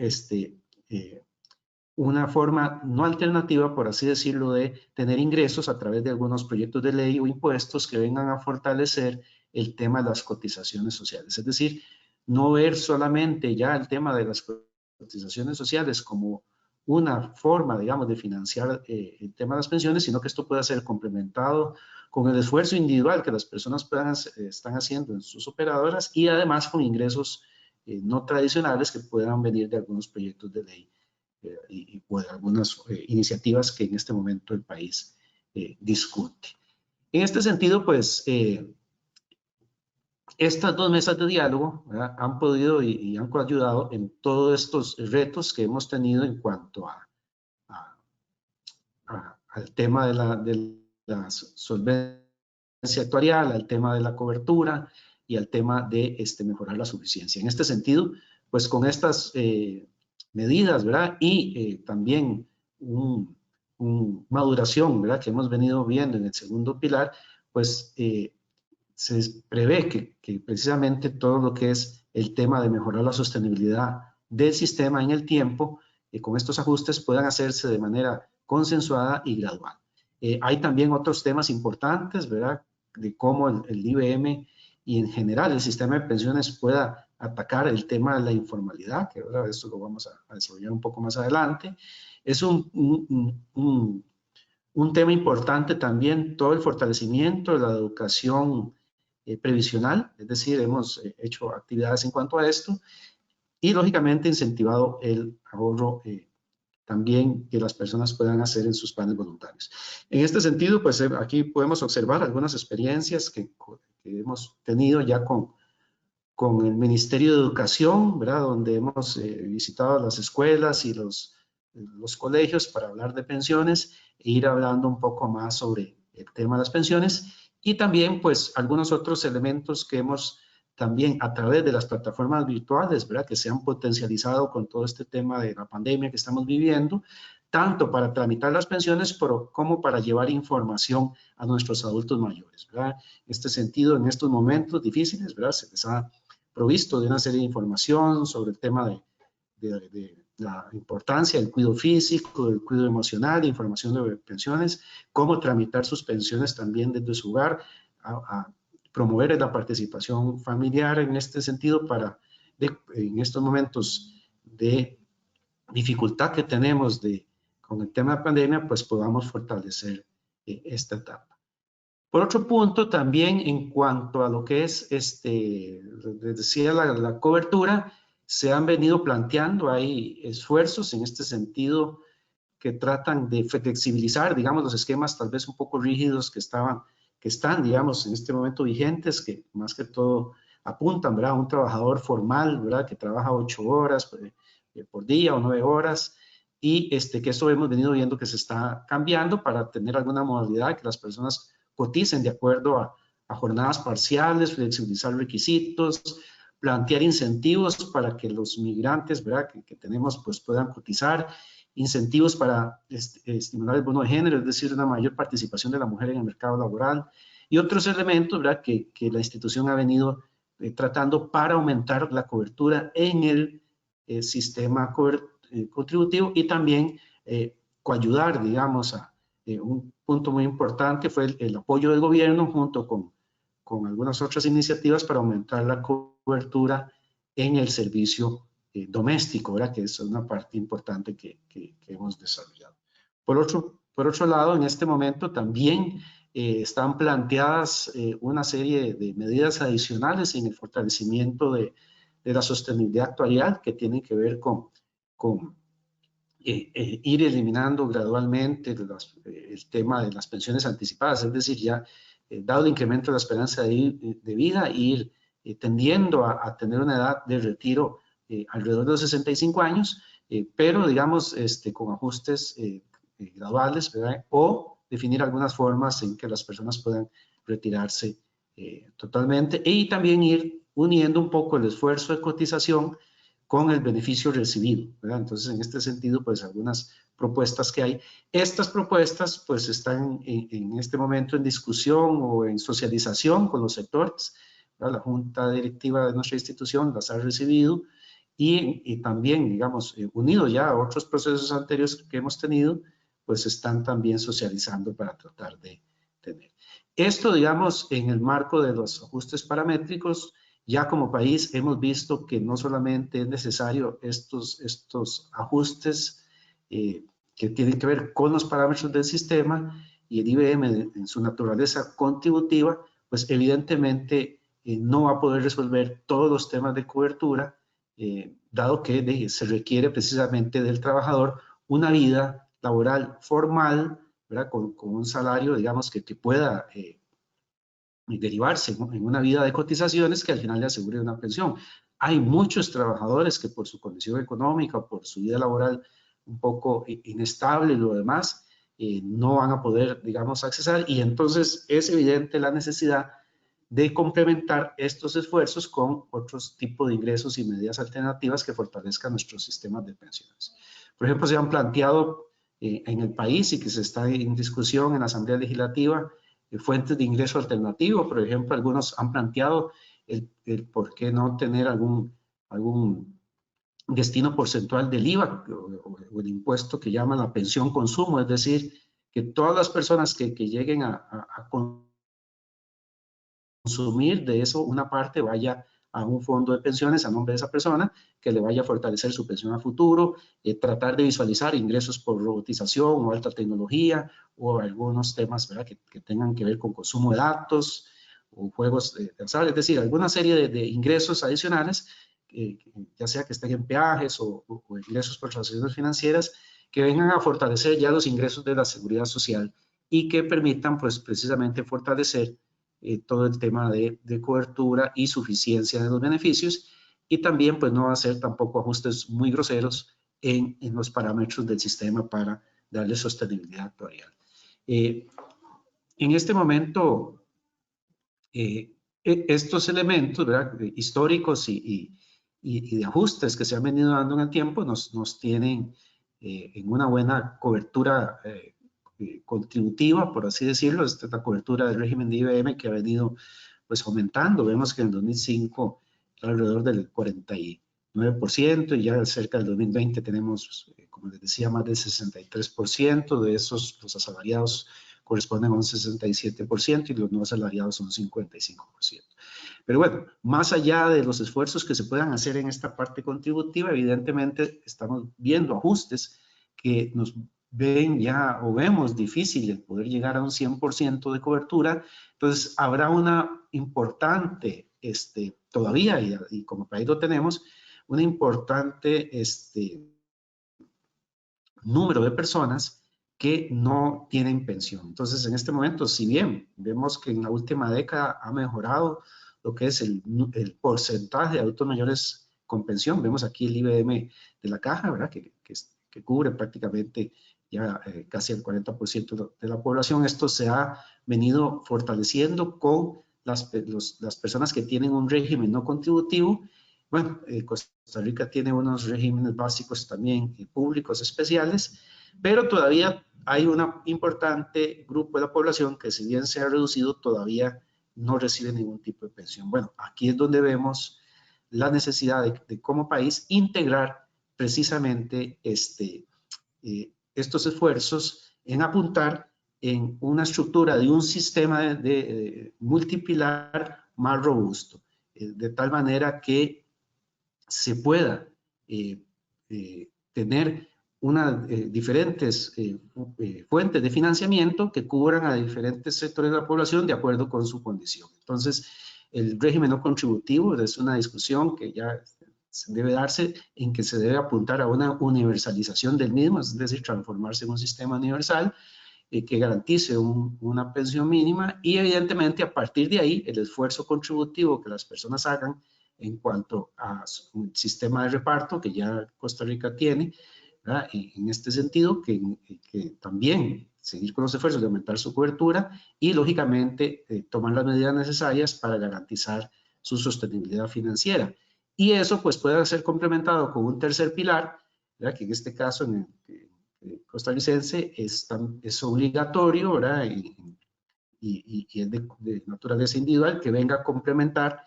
una forma no alternativa, por así decirlo, de tener ingresos a través de algunos proyectos de ley o impuestos que vengan a fortalecer el tema de las cotizaciones sociales. Es decir, no ver solamente ya el tema de las cotizaciones sociales como una forma, digamos, de financiar el tema de las pensiones, sino que esto pueda ser complementado con el esfuerzo individual que las personas están haciendo en sus operadoras, y además con ingresos no tradicionales que puedan venir de algunos proyectos de ley y pues algunas iniciativas que en este momento el país discute. En este sentido, pues, estas dos mesas de diálogo, ¿verdad?, han podido y han ayudado en todos estos retos que hemos tenido en cuanto al tema de la solvencia actuarial, al tema de la cobertura y al tema de mejorar la suficiencia. En este sentido, pues con estas medidas, ¿verdad?, y también una maduración, ¿verdad?, que hemos venido viendo en el segundo pilar, pues se prevé que precisamente todo lo que es el tema de mejorar la sostenibilidad del sistema en el tiempo, con estos ajustes puedan hacerse de manera consensuada y gradual. Hay también otros temas importantes, ¿verdad?, de cómo el IBM y en general el sistema de pensiones pueda atacar el tema de la informalidad, que ahora esto lo vamos a desarrollar un poco más adelante. Es un tema importante también todo el fortalecimiento de la educación previsional, es decir, hemos hecho actividades en cuanto a esto, y lógicamente incentivado el ahorro también que las personas puedan hacer en sus planes voluntarios. En este sentido, pues aquí podemos observar algunas experiencias que hemos tenido ya con el Ministerio de Educación, ¿verdad?, donde hemos visitado las escuelas y los colegios para hablar de pensiones e ir hablando un poco más sobre el tema de las pensiones. Y también, pues, algunos otros elementos que hemos también a través de las plataformas virtuales, ¿verdad?, que se han potencializado con todo este tema de la pandemia que estamos viviendo, tanto para tramitar las pensiones como para llevar información a nuestros adultos mayores, ¿verdad? En este sentido, en estos momentos difíciles, ¿verdad?, se les ha provisto de una serie de información sobre el tema de la importancia del cuidado físico, del cuidado emocional, información de pensiones, cómo tramitar sus pensiones también desde su hogar, a promover la participación familiar en este sentido para, en estos momentos de dificultad que tenemos con el tema de pandemia, pues podamos fortalecer esta etapa. Por otro punto, también en cuanto a lo que es, decía, la cobertura, se han venido planteando, hay esfuerzos en este sentido que tratan de flexibilizar, digamos, los esquemas tal vez un poco rígidos que están, digamos, en este momento vigentes, que más que todo apuntan, ¿verdad?, a un trabajador formal, ¿verdad?, que trabaja 8 horas por día o 9 horas, y que eso hemos venido viendo que se está cambiando para tener alguna modalidad que las personas coticen de acuerdo a jornadas parciales, flexibilizar requisitos, plantear incentivos para que los migrantes, ¿verdad?, que tenemos, pues puedan cotizar, incentivos para estimular el bono de género, es decir, una mayor participación de la mujer en el mercado laboral, y otros elementos, ¿verdad?, que la institución ha venido tratando para aumentar la cobertura en el sistema contributivo y también coayudar, digamos, a un punto muy importante fue el apoyo del gobierno junto con algunas otras iniciativas para aumentar la cobertura en el servicio doméstico, ¿verdad?, que es una parte importante que hemos desarrollado. Por otro lado, en este momento también están planteadas una serie de medidas adicionales en el fortalecimiento de la sostenibilidad actuarial que tienen que ver con ir eliminando gradualmente el tema de las pensiones anticipadas, es decir, ya dado el incremento de la esperanza de vida, ir tendiendo a tener una edad de retiro alrededor de los 65 años, pero digamos con ajustes graduales, ¿verdad?, o definir algunas formas en que las personas puedan retirarse totalmente, y también ir uniendo un poco el esfuerzo de cotización con el beneficio recibido, ¿verdad? Entonces, en este sentido, pues algunas propuestas que hay. Estas propuestas, pues están en este momento en discusión o en socialización con los sectores, ¿verdad? La junta directiva de nuestra institución las ha recibido y también, digamos, unidos ya a otros procesos anteriores que hemos tenido, pues están también socializando para tratar de tener. Esto, digamos, en el marco de los ajustes paramétricos. Ya como país hemos visto que no solamente es necesario estos ajustes que tienen que ver con los parámetros del sistema, y el IBM en su naturaleza contributiva, pues evidentemente no va a poder resolver todos los temas de cobertura, dado que se requiere precisamente del trabajador una vida laboral formal, ¿verdad?, con un salario, digamos, que pueda derivarse en una vida de cotizaciones que al final le asegure una pensión. Hay muchos trabajadores que por su condición económica o por su vida laboral un poco inestable y lo demás, no van a poder, digamos, accesar, y entonces es evidente la necesidad de complementar estos esfuerzos con otros tipos de ingresos y medidas alternativas que fortalezcan nuestros sistemas de pensiones. Por ejemplo, se han planteado en el país y que se está en discusión en la Asamblea Legislativa fuentes de ingreso alternativo. Por ejemplo, algunos han planteado el por qué no tener algún destino porcentual del IVA o el impuesto que llaman la pensión consumo, es decir, que todas las personas que lleguen a consumir de eso, una parte vaya a un fondo de pensiones a nombre de esa persona, que le vaya a fortalecer su pensión a futuro, tratar de visualizar ingresos por robotización o alta tecnología o algunos temas, ¿verdad?, que tengan que ver con consumo de datos o juegos de azar, es decir, alguna serie de ingresos adicionales, ya sea que estén en peajes o ingresos por transacciones financieras, que vengan a fortalecer ya los ingresos de la seguridad social y que permitan, pues, precisamente fortalecer todo el tema de cobertura y suficiencia de los beneficios, y también pues no hacer tampoco ajustes muy groseros en los parámetros del sistema para darle sostenibilidad actuarial. En este momento estos elementos, ¿verdad?, históricos y de ajustes que se han venido dando en el tiempo nos tienen en una buena cobertura contributiva, por así decirlo. Esta es la cobertura del régimen de IBM que ha venido pues aumentando. Vemos que en el 2005 alrededor del 49% y ya cerca del 2020 tenemos, como les decía, más del 63%. De esos, los asalariados corresponden a un 67% y los no asalariados son 55%. Pero bueno, más allá de los esfuerzos que se puedan hacer en esta parte contributiva, evidentemente estamos viendo ajustes que nos ven ya o vemos difícil el poder llegar a un 100% de cobertura. Entonces habrá una importante, todavía, y como país lo tenemos, una importante número de personas que no tienen pensión. Entonces, en este momento, si bien vemos que en la última década ha mejorado lo que es el porcentaje de adultos mayores con pensión, vemos aquí el IBM de la Caja, ¿verdad?, que cubre prácticamente ya casi el 40% de la población. Esto se ha venido fortaleciendo con las personas que tienen un régimen no contributivo. Bueno, Costa Rica tiene unos regímenes básicos también públicos especiales, pero todavía hay un importante grupo de la población que, si bien se ha reducido, todavía no recibe ningún tipo de pensión. Bueno, aquí es donde vemos la necesidad de como país integrar precisamente estos esfuerzos en apuntar en una estructura de un sistema de multipilar más robusto, de tal manera que se pueda tener diferentes fuentes de financiamiento que cubran a diferentes sectores de la población de acuerdo con su condición. Entonces, el régimen no contributivo es una discusión que ya debe darse, en que se debe apuntar a una universalización del mismo, es decir, transformarse en un sistema universal que garantice una pensión mínima, y evidentemente a partir de ahí el esfuerzo contributivo que las personas hagan en cuanto a un sistema de reparto que ya Costa Rica tiene, ¿verdad?, en este sentido, que también seguir con los esfuerzos de aumentar su cobertura y, lógicamente, tomar las medidas necesarias para garantizar su sostenibilidad financiera. Y eso pues puede ser complementado con un tercer pilar, ¿verdad?, que en este caso en el costarricense es obligatorio, ¿verdad?, y es de naturaleza individual, que venga a complementar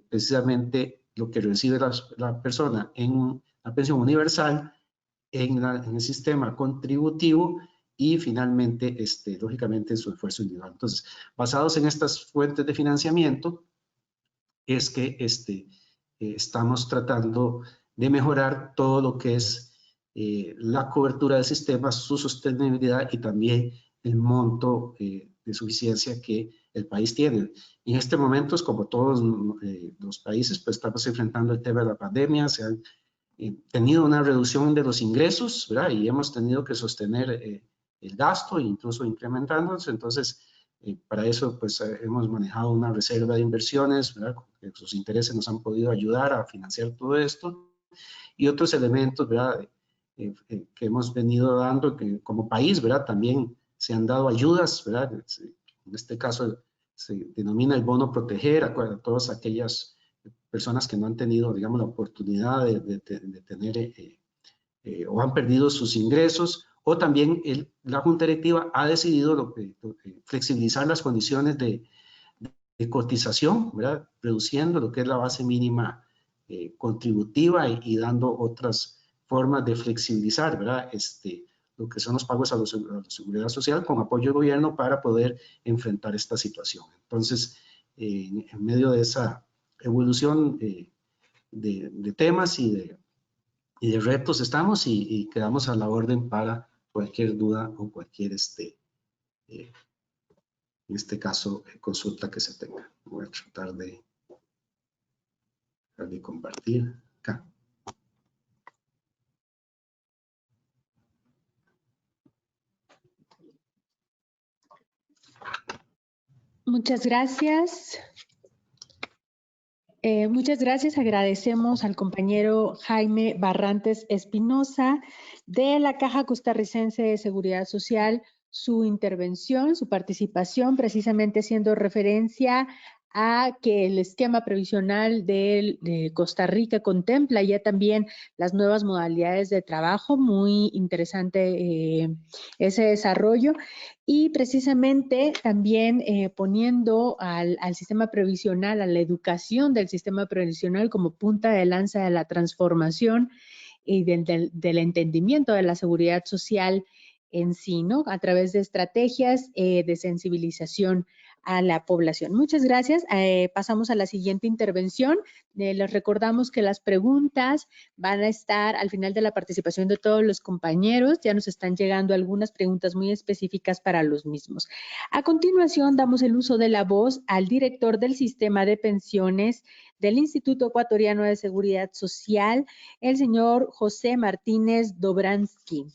precisamente lo que recibe la persona en la pensión universal, en el sistema contributivo y finalmente, lógicamente, en su esfuerzo individual. Entonces, basados en estas fuentes de financiamiento, es que estamos tratando de mejorar todo lo que es la cobertura del sistema, su sostenibilidad y también el monto de suficiencia que el país tiene. Y en este momento, como todos los países, pues estamos enfrentando el tema de la pandemia, se han tenido una reducción de los ingresos, ¿verdad?, y hemos tenido que sostener el gasto, incluso incrementándose. Entonces, para eso, pues, hemos manejado una reserva de inversiones, ¿verdad?, que sus intereses nos han podido ayudar a financiar todo esto, y otros elementos, ¿verdad?, que hemos venido dando, que como país, ¿verdad?, también se han dado ayudas, ¿verdad?, en este caso se denomina el bono proteger a todas aquellas personas que no han tenido, digamos, la oportunidad de tener o han perdido sus ingresos, o también la Junta Directiva ha decidido flexibilizar las condiciones de cotización, ¿verdad?, reduciendo lo que es la base mínima contributiva y dando otras formas de flexibilizar, ¿verdad?, lo que son los pagos a la Seguridad Social con apoyo del gobierno para poder enfrentar esta situación. Entonces, en medio de esa evolución de temas y de retos estamos y quedamos a la orden para cualquier duda o cualquier, en este caso, consulta que se tenga. Voy a tratar de compartir acá. Muchas gracias. Muchas gracias. Agradecemos al compañero Jaime Barrantes Espinosa de la Caja Costarricense de Seguridad Social su intervención, su participación, precisamente haciendo referencia a que el esquema previsional de Costa Rica contempla ya también las nuevas modalidades de trabajo, muy interesante ese desarrollo, y precisamente también poniendo al sistema previsional, a la educación del sistema previsional como punta de lanza de la transformación y del entendimiento de la seguridad social en sí, ¿no? A través de estrategias de sensibilización a la población. Muchas gracias. Pasamos a la siguiente intervención. Les recordamos que las preguntas van a estar al final de la participación de todos los compañeros. Ya nos están llegando algunas preguntas muy específicas para los mismos. A continuación, damos el uso de la voz al director del sistema de pensiones del Instituto Ecuatoriano de Seguridad Social, el señor José Martínez Dobransky.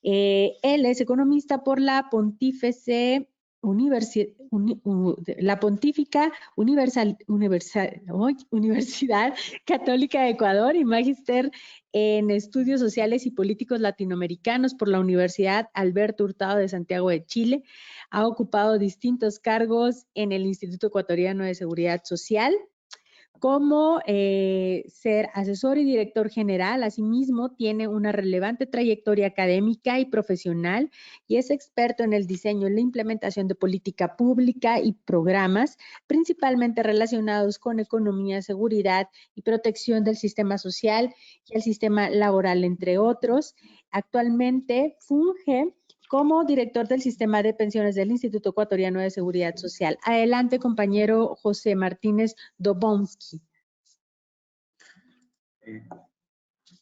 Él es economista por la Pontífica Universidad Católica de Ecuador y magíster en Estudios Sociales y Políticos Latinoamericanos por la Universidad Alberto Hurtado de Santiago de Chile. Ha ocupado distintos cargos en el Instituto Ecuatoriano de Seguridad Social, como ser asesor y director general. Asimismo, tiene una relevante trayectoria académica y profesional y es experto en el diseño y la implementación de política pública y programas, principalmente relacionados con economía, seguridad y protección del sistema social y el sistema laboral, entre otros. Actualmente funge como director del sistema de pensiones del Instituto Ecuatoriano de Seguridad Social. Adelante, compañero José Martínez Dobransky.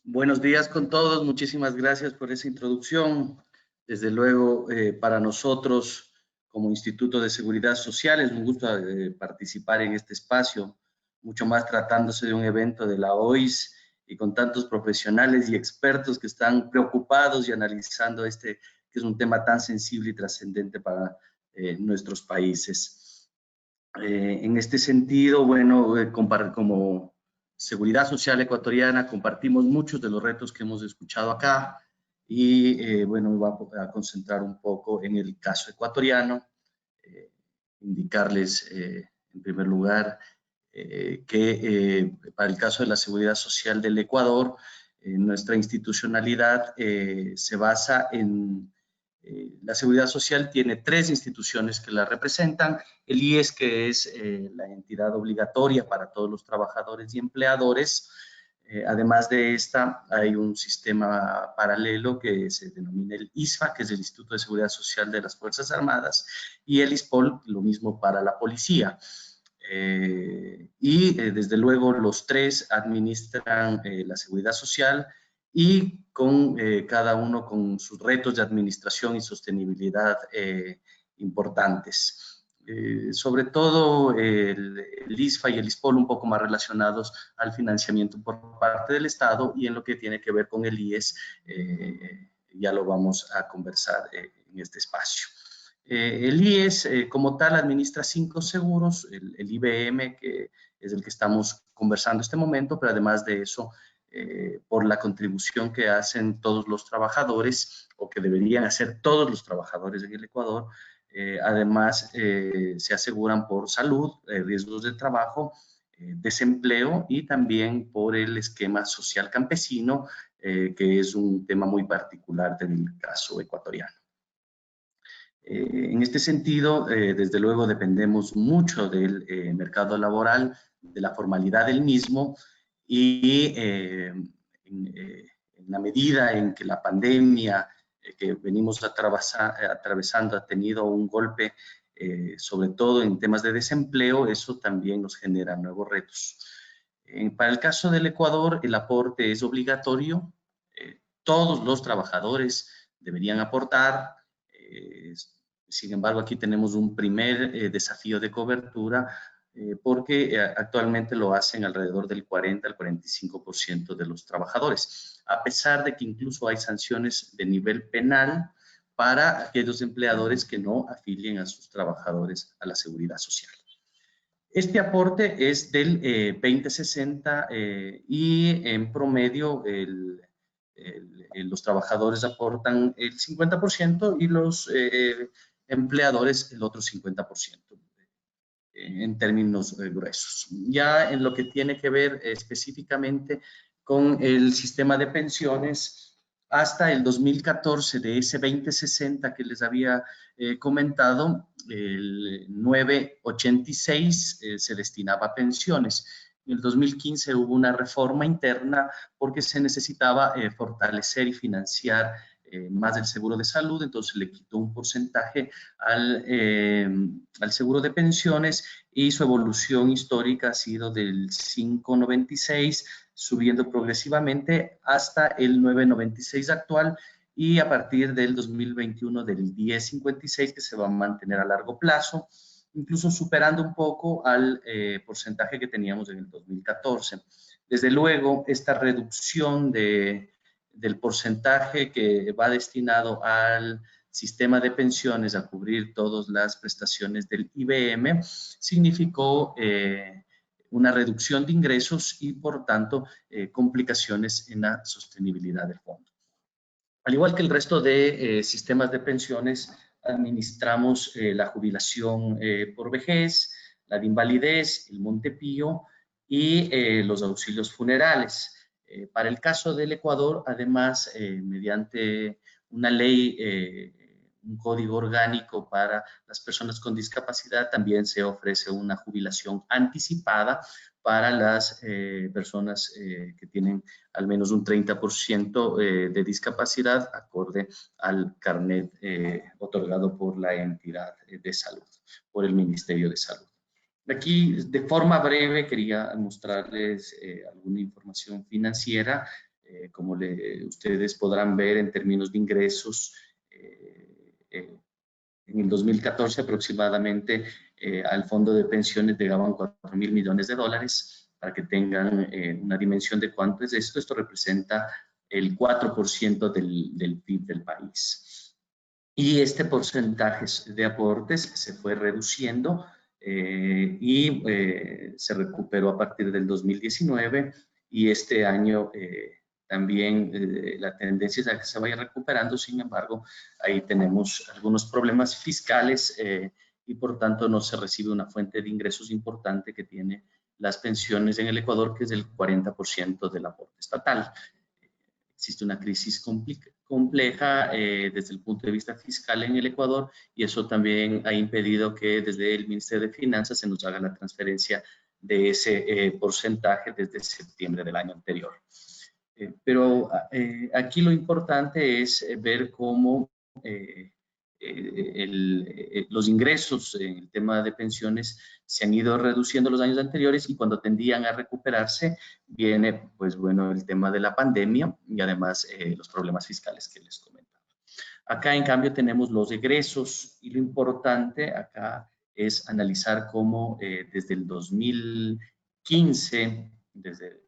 Buenos días con todos, muchísimas gracias por esa introducción. Desde luego, para nosotros como Instituto de Seguridad Social es un gusto participar en este espacio, mucho más tratándose de un evento de la OIS y con tantos profesionales y expertos que están preocupados y analizando que es un tema tan sensible y trascendente para nuestros países. En este sentido, bueno, como Seguridad Social Ecuatoriana compartimos muchos de los retos que hemos escuchado acá y, bueno, me voy a concentrar un poco en el caso ecuatoriano, indicarles, en primer lugar, que para el caso de la seguridad social del Ecuador, nuestra institucionalidad se basa en la seguridad social tiene 3 instituciones que la representan. El IES, que es la entidad obligatoria para todos los trabajadores y empleadores. Además de esta, hay un sistema paralelo que se denomina el ISFA, que es el Instituto de Seguridad Social de las Fuerzas Armadas, y el ISPOL, lo mismo para la policía. Desde luego los 3 administran la seguridad social y con cada uno con sus retos de administración y sostenibilidad importantes. Sobre todo el ISFA y el ISPOL un poco más relacionados al financiamiento por parte del Estado, y en lo que tiene que ver con el IES ya lo vamos a conversar en este espacio. El IES como tal administra 5 seguros, el IBM, que es el que estamos conversando en este momento, pero además de eso, por la contribución que hacen todos los trabajadores, o que deberían hacer todos los trabajadores en el Ecuador, además se aseguran por salud, riesgos de trabajo, desempleo, y también por el esquema social campesino, que es un tema muy particular del caso ecuatoriano. En este sentido, desde luego dependemos mucho del mercado laboral, de la formalidad del mismo, y en la medida en que la pandemia que venimos atravesando ha tenido un golpe, sobre todo en temas de desempleo, eso también nos genera nuevos retos. Para el caso del Ecuador, el aporte es obligatorio. Todos los trabajadores deberían aportar. Sin embargo, aquí tenemos un primer desafío de cobertura, porque actualmente lo hacen alrededor del 40 al 45% de los trabajadores, a pesar de que incluso hay sanciones de nivel penal para aquellos empleadores que no afilien a sus trabajadores a la seguridad social. Este aporte es del 20-60 y en promedio los trabajadores aportan el 50% y los empleadores el otro 50%. En términos gruesos. Ya en lo que tiene que ver específicamente con el sistema de pensiones, hasta el 2014, de ese 2060 que les había comentado, el 986 se destinaba a pensiones. En el 2015 hubo una reforma interna porque se necesitaba fortalecer y financiar más del seguro de salud, entonces le quitó un porcentaje al seguro de pensiones y su evolución histórica ha sido del 5.96, subiendo progresivamente hasta el 9.96 actual y a partir del 2021 del 10.56 que se va a mantener a largo plazo, incluso superando un poco al porcentaje que teníamos en el 2014. Desde luego, esta reducción del porcentaje que va destinado al sistema de pensiones a cubrir todas las prestaciones del IBM significó una reducción de ingresos y, por tanto, complicaciones en la sostenibilidad del fondo. Al igual que el resto de sistemas de pensiones, administramos la jubilación por vejez, la de invalidez, el Montepío y los auxilios funerales. Para el caso del Ecuador, además, mediante una ley, un código orgánico para las personas con discapacidad, también se ofrece una jubilación anticipada para las personas que tienen al menos un 30% de discapacidad, acorde al carnet otorgado por la entidad de salud, por el Ministerio de Salud. Aquí, de forma breve, quería mostrarles alguna información financiera. Como ustedes podrán ver, en términos de ingresos, en el 2014 aproximadamente al fondo de pensiones llegaban 4.000 millones de dólares. Para que tengan una dimensión de cuánto es esto, esto representa el 4% del PIB del país. Y este porcentaje de aportes se fue reduciendo y se recuperó a partir del 2019 y este año también la tendencia es a que se vaya recuperando. Sin embargo, ahí tenemos algunos problemas fiscales y por tanto no se recibe una fuente de ingresos importante que tiene las pensiones en el Ecuador, que es del 40% del aporte estatal. Existe una crisis compleja desde el punto de vista fiscal en el Ecuador y eso también ha impedido que desde el Ministerio de Finanzas se nos haga la transferencia de ese porcentaje desde septiembre del año anterior. Pero aquí lo importante es ver cómo los ingresos en el tema de pensiones se han ido reduciendo los años anteriores y cuando tendían a recuperarse viene, pues bueno, el tema de la pandemia y además los problemas fiscales que les comentaba. Acá, en cambio, tenemos los egresos y lo importante acá es analizar cómo desde el 2015, desde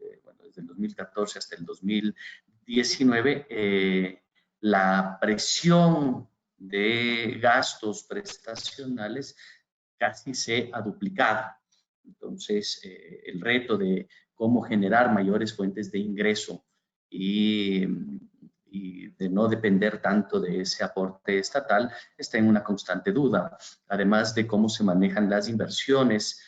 el 2014 hasta el 2019, la presión de gastos prestacionales casi se ha duplicado. Entonces, el reto de cómo generar mayores fuentes de ingreso y de no depender tanto de ese aporte estatal está en una constante duda, además de cómo se manejan las inversiones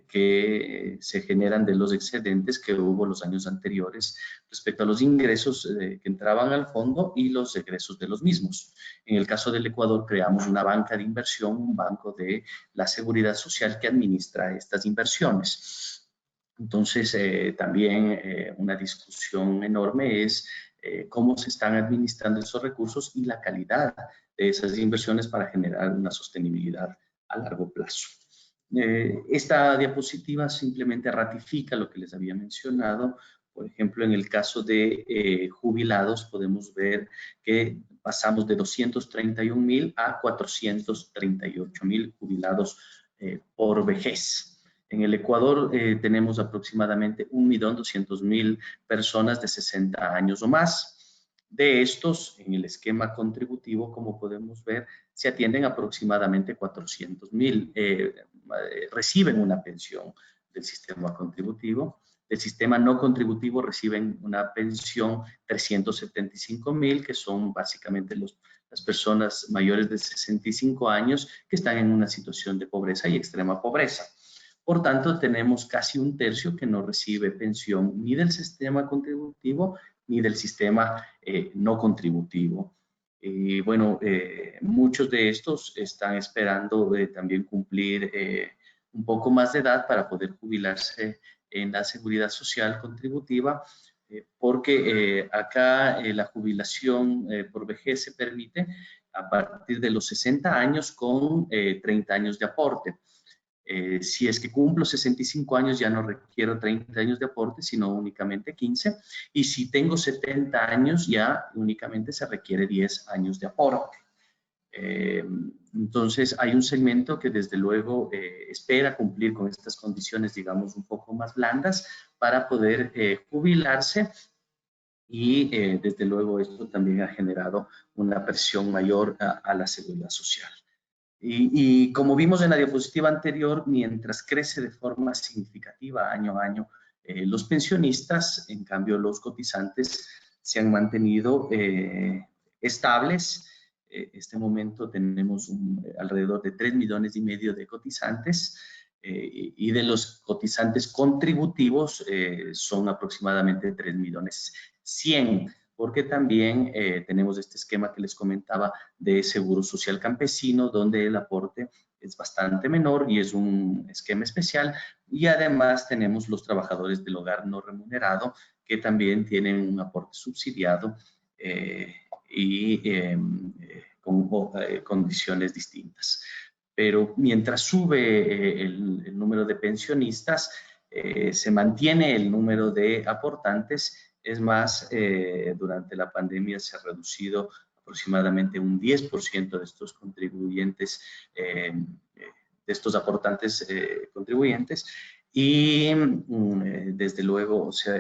que se generan de los excedentes que hubo los años anteriores respecto a los ingresos que entraban al fondo y los egresos de los mismos. En el caso del Ecuador creamos una banca de inversión, un banco de la seguridad social que administra estas inversiones. Entonces, también una discusión enorme es cómo se están administrando esos recursos y la calidad de esas inversiones para generar una sostenibilidad a largo plazo. Esta diapositiva simplemente ratifica lo que les había mencionado. Por ejemplo, en el caso de jubilados podemos ver que pasamos de 231.000 a 438.000 jubilados por vejez. En el Ecuador tenemos aproximadamente 1.200.000 personas de 60 años o más. De estos, en el esquema contributivo, como podemos ver, se atienden aproximadamente 400.000, reciben una pensión del sistema contributivo del sistema no contributivo reciben una pensión 375,000, que son básicamente las personas mayores de 65 años que están en una situación de pobreza y extrema pobreza. Por tanto, tenemos casi un tercio que no recibe pensión ni del sistema contributivo ni del sistema no contributivo. Bueno, muchos de estos están esperando también cumplir un poco más de edad para poder jubilarse en la seguridad social contributiva, porque acá la jubilación por vejez se permite a partir de los 60 años con 30 años de aporte. Si es que cumplo 65 años ya no requiero 30 años de aporte, sino únicamente 15. Y si tengo 70 años ya únicamente se requiere 10 años de aporte. Entonces hay un segmento que desde luego espera cumplir con estas condiciones, digamos, un poco más blandas para poder jubilarse. Y desde luego esto también ha generado una presión mayor a la seguridad social. Y como vimos en la diapositiva anterior, mientras crece de forma significativa año a año, los pensionistas, en cambio los cotizantes, se han mantenido estables. Este momento tenemos alrededor de 3,5 millones de cotizantes, y de los cotizantes contributivos son aproximadamente 3,100,000. Porque también tenemos este esquema que les comentaba de seguro social campesino, donde el aporte es bastante menor y es un esquema especial. Y además tenemos los trabajadores del hogar no remunerado, que también tienen un aporte subsidiado y con condiciones distintas. Pero mientras sube el número de pensionistas, se mantiene el número de aportantes. Es más, durante la pandemia se ha reducido aproximadamente un 10% de estos contribuyentes, de estos aportantes contribuyentes, y desde luego, o sea,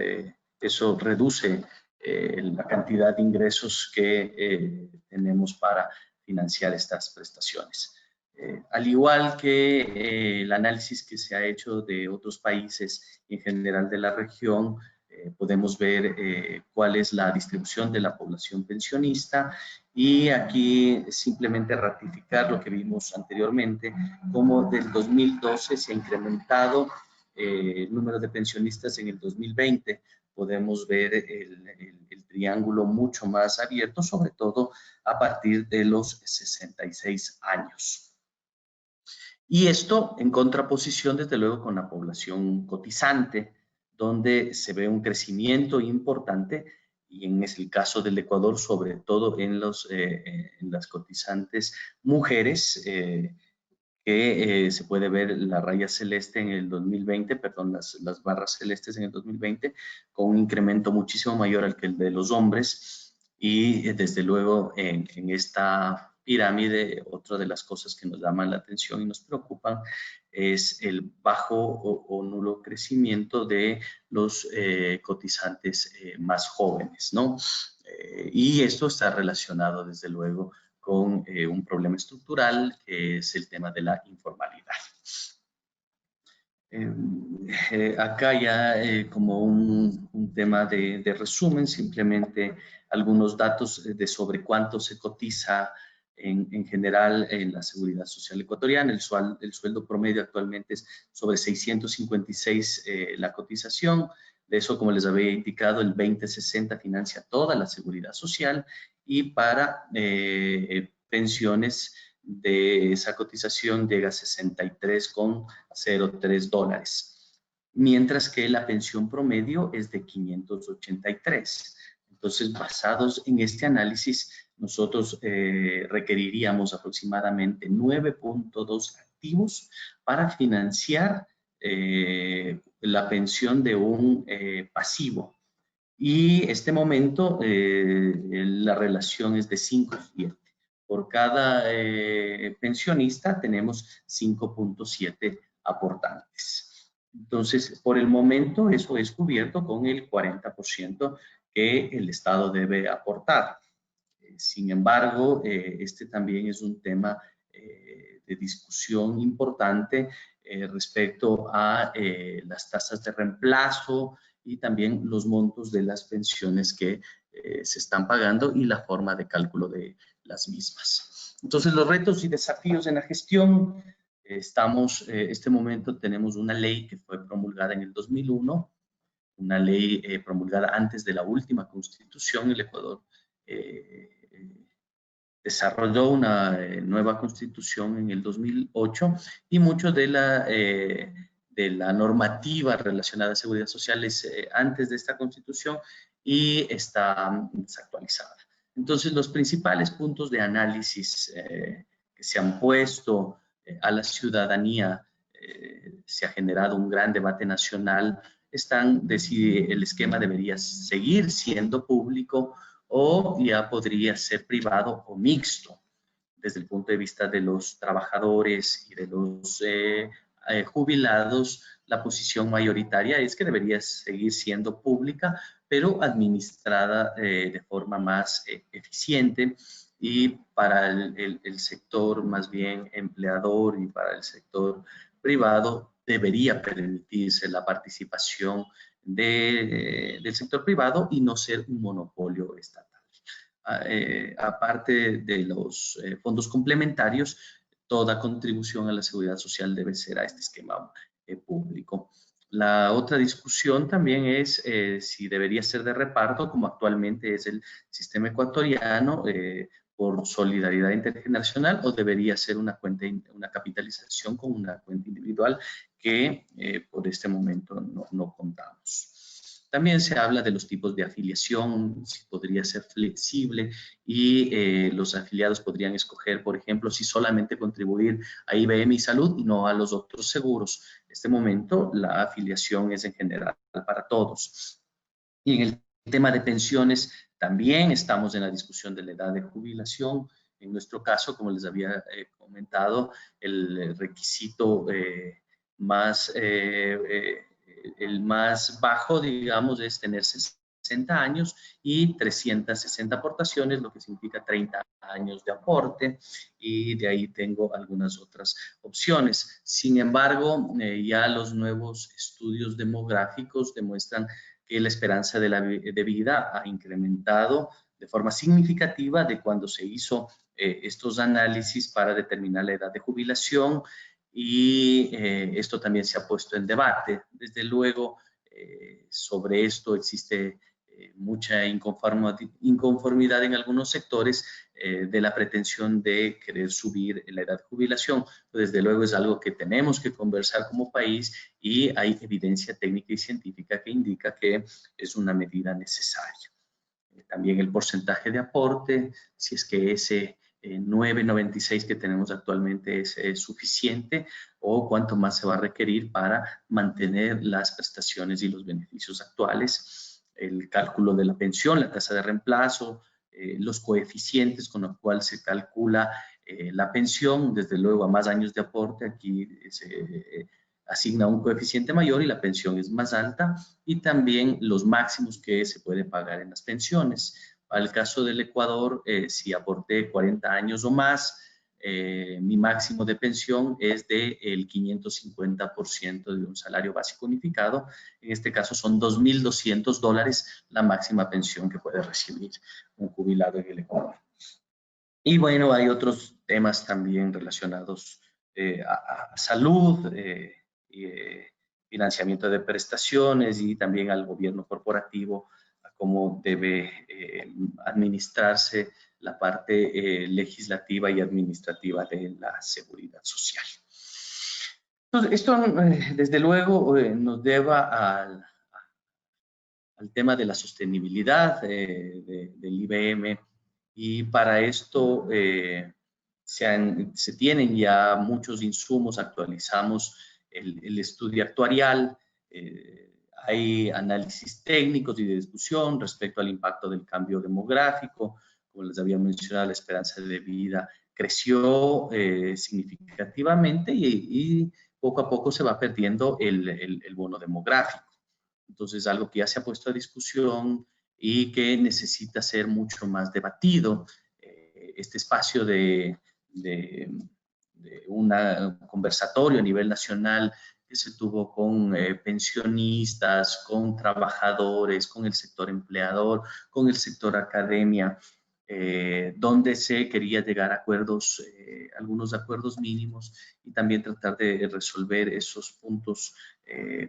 eso reduce la cantidad de ingresos que tenemos para financiar estas prestaciones. Al igual que el análisis que se ha hecho de otros países en general de la región, podemos ver cuál es la distribución de la población pensionista, y aquí simplemente ratificar lo que vimos anteriormente, como del 2012 se ha incrementado el número de pensionistas en el 2020. Podemos ver el triángulo mucho más abierto, sobre todo a partir de los 66 años. Y esto en contraposición, desde luego, con la población cotizante, donde se ve un crecimiento importante, y en el caso del Ecuador, sobre todo en las cotizantes mujeres, que se puede ver la raya celeste en el 2020, perdón, las barras celestes en el 2020, con un incremento muchísimo mayor al que el de los hombres. Y desde luego en esta pirámide, otra de las cosas que nos llaman la atención y nos preocupan es el bajo o nulo crecimiento de los cotizantes más jóvenes, ¿no? Y esto está relacionado desde luego con un problema estructural, que es el tema de la informalidad. Acá ya como un tema de resumen, simplemente algunos datos de sobre cuánto se cotiza en general en la seguridad social ecuatoriana. El sueldo promedio actualmente es sobre 656 la cotización. De eso, como les había indicado, el 2060 financia toda la seguridad social, y para pensiones de esa cotización llega a $63,03, mientras que la pensión promedio es de 583. Entonces, basados en este análisis, nosotros requeriríamos aproximadamente 9.2 activos para financiar la pensión de un pasivo. Y este momento la relación es de 5:7. Por cada pensionista tenemos 5.7 aportantes. Entonces, por el momento, eso es cubierto con el 40% que el Estado debe aportar. Sin embargo, este también es un tema de discusión importante, respecto a las tasas de reemplazo y también los montos de las pensiones que se están pagando y la forma de cálculo de las mismas. Entonces, los retos y desafíos en la gestión, este momento tenemos una ley que fue promulgada en el 2001, una ley promulgada antes de la última constitución. El Ecuador desarrolló una nueva constitución en el 2008 y mucho de la normativa relacionada a seguridad social es antes de esta constitución y está desactualizada. Entonces, los principales puntos de análisis que se han puesto a la ciudadanía, se ha generado un gran debate nacional, están de si el esquema debería seguir siendo público o ya podría ser privado o mixto. Desde el punto de vista de los trabajadores y de los jubilados, la posición mayoritaria es que debería seguir siendo pública, pero administrada de forma más eficiente, y para el sector más bien empleador y para el sector privado debería permitirse la participación del sector privado y no ser un monopolio estatal. Aparte de los fondos complementarios, toda contribución a la seguridad social debe ser a este esquema público. La otra discusión también es si debería ser de reparto, como actualmente es el sistema ecuatoriano, por solidaridad intergeneracional, o debería ser una capitalización con una cuenta individual que por este momento no contamos. También se habla de los tipos de afiliación, si podría ser flexible y los afiliados podrían escoger, por ejemplo, si solamente contribuir a IBM y Salud y no a los otros seguros. En este momento la afiliación es en general para todos. Y en el tema de pensiones también estamos en la discusión de la edad de jubilación. En nuestro caso, como les había comentado, el requisito el más bajo, digamos, es tener 60 años y 360 aportaciones, lo que significa 30 años de aporte, y de ahí tengo algunas otras opciones. Sin embargo, ya los nuevos estudios demográficos demuestran que la esperanza de vida ha incrementado de forma significativa de cuando se hizo estos análisis para determinar la edad de jubilación, y esto también se ha puesto en debate. Desde luego, sobre esto existe mucha inconformidad en algunos sectores de la pretensión de querer subir la edad de jubilación. Desde luego es algo que tenemos que conversar como país, y hay evidencia técnica y científica que indica que es una medida necesaria. También el porcentaje de aporte, si es que ese 9,96 que tenemos actualmente es suficiente, o cuánto más se va a requerir para mantener las prestaciones y los beneficios actuales. El cálculo de la pensión, la tasa de reemplazo, los coeficientes con los cuales se calcula la pensión, desde luego a más años de aporte, aquí se asigna un coeficiente mayor y la pensión es más alta, y también los máximos que se puede pagar en las pensiones. Para el caso del Ecuador, si aporté 40 años o más, mi máximo de pensión es del 550% de un salario básico unificado. En este caso son $2.200 la máxima pensión que puede recibir un jubilado en el Ecuador. Y bueno, hay otros temas también relacionados a salud, financiamiento de prestaciones, y también al gobierno corporativo, a cómo debe administrarse la parte legislativa y administrativa de la seguridad social. Entonces, esto desde luego nos lleva al tema de la sostenibilidad del IBM, y para esto se tienen ya muchos insumos. Actualizamos el estudio actuarial, hay análisis técnicos y de discusión respecto al impacto del cambio demográfico. Como les había mencionado, la esperanza de vida creció significativamente, y poco a poco se va perdiendo el bono demográfico. Entonces, algo que ya se ha puesto a discusión y que necesita ser mucho más debatido. Este espacio de un un conversatorio a nivel nacional que se tuvo con pensionistas, con trabajadores, con el sector empleador, con el sector academia, donde se quería llegar a acuerdos, algunos acuerdos mínimos, y también tratar de resolver esos puntos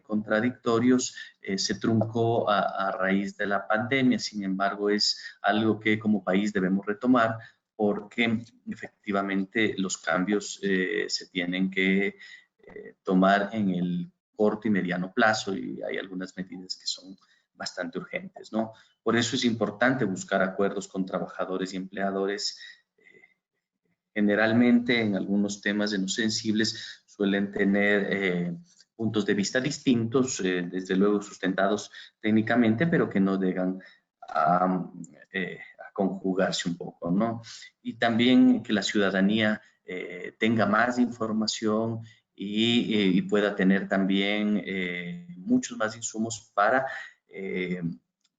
contradictorios. Se truncó a raíz de la pandemia. Sin embargo, es algo que como país debemos retomar, porque efectivamente los cambios se tienen que tomar en el corto y mediano plazo, y hay algunas medidas que son bastante urgentes, ¿no? Por eso es importante buscar acuerdos con trabajadores y empleadores. Generalmente en algunos temas de no sensibles suelen tener puntos de vista distintos, desde luego sustentados técnicamente, pero que no llegan a conjugarse un poco, ¿no? Y también que la ciudadanía tenga más información y pueda tener también muchos más insumos para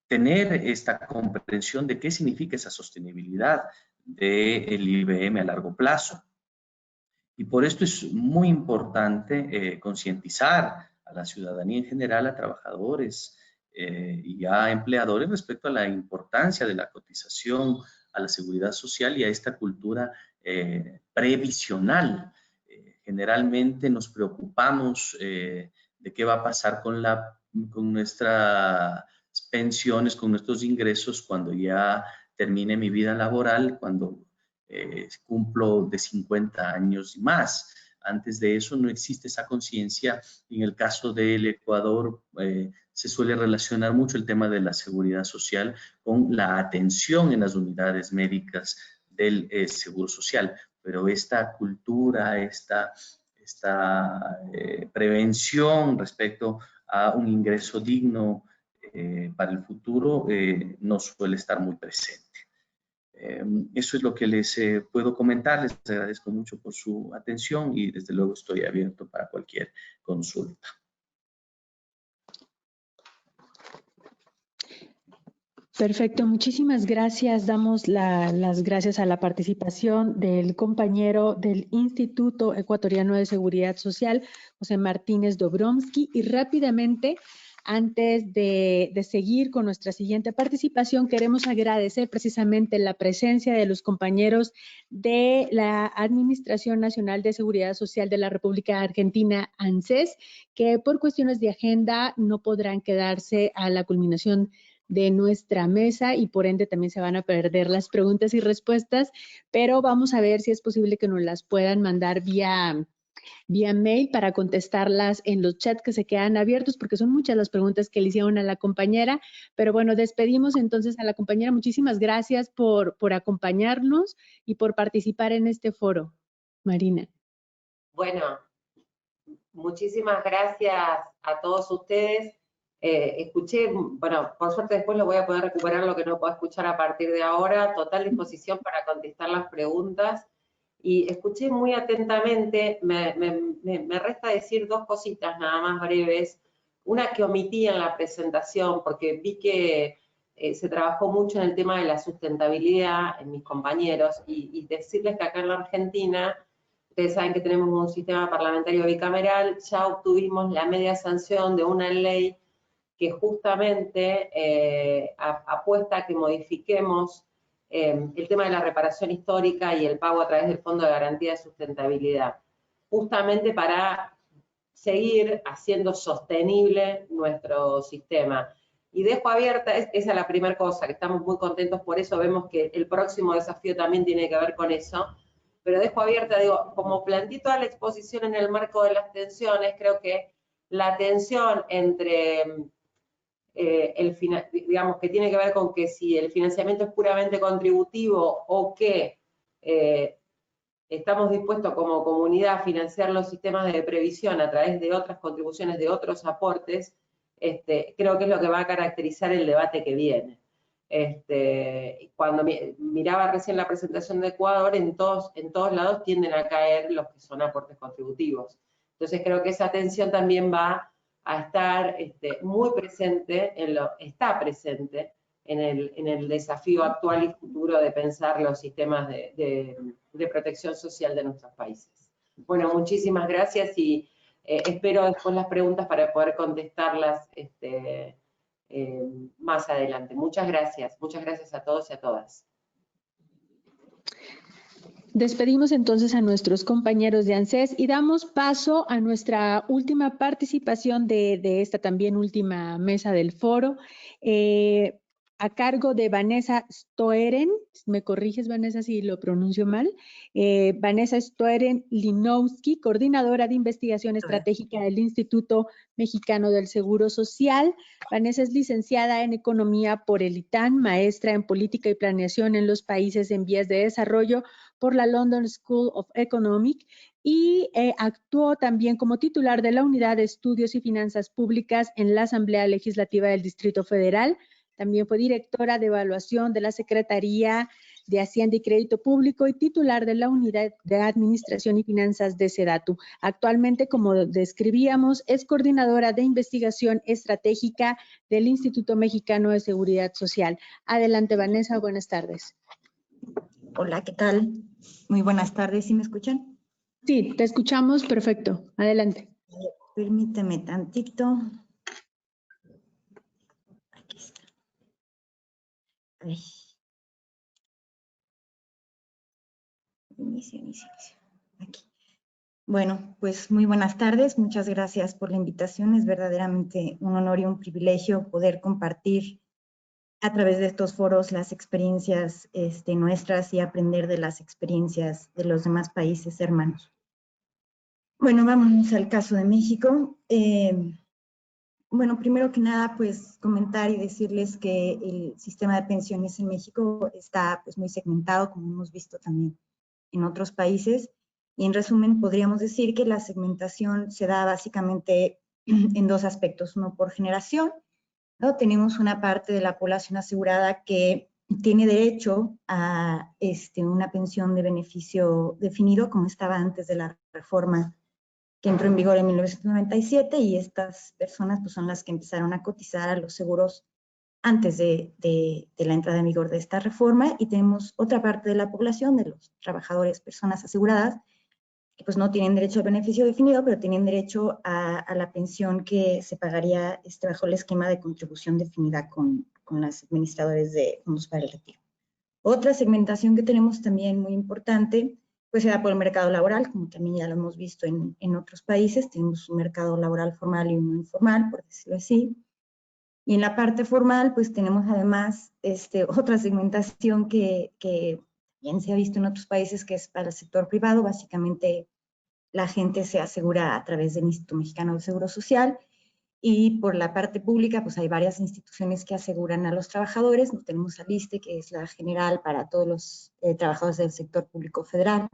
tener esta comprensión de qué significa esa sostenibilidad del IBM a largo plazo. Y por esto es muy importante concientizar a la ciudadanía en general, a trabajadores y a empleadores respecto a la importancia de la cotización, a la seguridad social y a esta cultura previsional. Generalmente nos preocupamos de qué va a pasar con nuestras pensiones, con nuestros ingresos cuando ya termine mi vida laboral, cuando cumplo de 50 años y más. Antes de eso no existe esa conciencia. En el caso del Ecuador se suele relacionar mucho el tema de la seguridad social con la atención en las unidades médicas del Seguro Social. Pero esta cultura, esta prevención respecto a un ingreso digno para el futuro no suele estar muy presente. Eso es lo que les puedo comentar. Les agradezco mucho por su atención y desde luego estoy abierto para cualquier consulta. Perfecto, muchísimas gracias. Damos las gracias a la participación del compañero del Instituto Ecuatoriano de Seguridad Social, José Martínez Dobromsky, y rápidamente, antes de seguir con nuestra siguiente participación, queremos agradecer precisamente la presencia de los compañeros de la Administración Nacional de Seguridad Social de la República Argentina, ANSES, que por cuestiones de agenda no podrán quedarse a la culminación de nuestra mesa y por ende también se van a perder las preguntas y respuestas, pero vamos a ver si es posible que nos las puedan mandar vía mail para contestarlas en los chats que se quedan abiertos, porque son muchas las preguntas que le hicieron a la compañera. Pero bueno, despedimos entonces a la compañera. Muchísimas gracias por acompañarnos y por participar en este foro. Marina. Bueno, muchísimas gracias a todos ustedes. Escuché, bueno, por suerte después lo voy a poder recuperar lo que no puedo escuchar a partir de ahora. Total disposición para contestar las preguntas. Y escuché muy atentamente, me resta decir dos cositas nada más breves. Una que omití en la presentación, porque vi que se trabajó mucho en el tema de la sustentabilidad en mis compañeros, y decirles que acá en la Argentina, ustedes saben que tenemos un sistema parlamentario bicameral, ya obtuvimos la media sanción de una ley que justamente apuesta a que modifiquemos el tema de la reparación histórica y el pago a través del Fondo de Garantía de Sustentabilidad, justamente para seguir haciendo sostenible nuestro sistema. Y dejo abierta, esa es la primera cosa, que estamos muy contentos por eso, vemos que el próximo desafío también tiene que ver con eso, pero dejo abierta, digo, como planteé toda la exposición en el marco de las tensiones, creo que la tensión entre digamos, que tiene que ver con que si el financiamiento es puramente contributivo o que estamos dispuestos como comunidad a financiar los sistemas de previsión a través de otras contribuciones, de otros aportes, creo que es lo que va a caracterizar el debate que viene. Cuando miraba recién la presentación de Ecuador, en todos lados tienden a caer los que son aportes contributivos. Entonces creo que esa tensión también va a estar muy presente, está presente en el desafío actual y futuro de pensar los sistemas de protección social de nuestros países. Bueno, muchísimas gracias y espero después las preguntas para poder contestarlas más adelante. Muchas gracias a todos y a todas. Despedimos entonces a nuestros compañeros de ANSES y damos paso a nuestra última participación de esta también última mesa del foro, a cargo de Vanessa Stoeren. ¿Me corriges, Vanessa, si lo pronuncio mal? Vanessa Stoeren Linowski, coordinadora de investigación estratégica del Instituto Mexicano del Seguro Social. Vanessa es licenciada en Economía por el ITAN, maestra en Política y Planeación en los países en vías de desarrollo por la London School of Economics y actuó también como titular de la Unidad de Estudios y Finanzas Públicas en la Asamblea Legislativa del Distrito Federal. También fue directora de evaluación de la Secretaría de Hacienda y Crédito Público y titular de la Unidad de Administración y Finanzas de SEDATU. Actualmente, como describíamos, es coordinadora de investigación estratégica del Instituto Mexicano de Seguridad Social. Adelante, Vanessa, buenas tardes. Hola, ¿qué tal? Muy buenas tardes, ¿sí me escuchan? Sí, te escuchamos, perfecto. Adelante. Permíteme tantito. Aquí está. Ay. Inicio. Aquí. Bueno, pues muy buenas tardes. Muchas gracias por la invitación. Es verdaderamente un honor y un privilegio poder compartir a través de estos foros las experiencias nuestras y aprender de las experiencias de los demás países hermanos. Bueno, vámonos al caso de México. Bueno, primero que nada, pues comentar y decirles que el sistema de pensiones en México está pues muy segmentado, como hemos visto también en otros países. Y en resumen, podríamos decir que la segmentación se da básicamente en dos aspectos. Uno, por generación, ¿no? Tenemos una parte de la población asegurada que tiene derecho a una pensión de beneficio definido, como estaba antes de la reforma que entró en vigor en 1997, y estas personas pues, son las que empezaron a cotizar a los seguros antes de la entrada en vigor de esta reforma. Y tenemos otra parte de la población, de los trabajadores, personas aseguradas, que pues no tienen derecho al beneficio definido, pero tienen derecho a la pensión que se pagaría bajo el esquema de contribución definida con los administradores de fondos para el retiro. Otra segmentación que tenemos también muy importante, pues se da por el mercado laboral, como también ya lo hemos visto en otros países. Tenemos un mercado laboral formal y uno informal, por decirlo así. Y en la parte formal, pues tenemos además otra segmentación que bien se ha visto en otros países, que es para el sector privado. Básicamente, la gente se asegura a través del Instituto Mexicano del Seguro Social, y por la parte pública, pues hay varias instituciones que aseguran a los trabajadores. Tenemos al ISSSTE, que es la general para todos los trabajadores del sector público federal,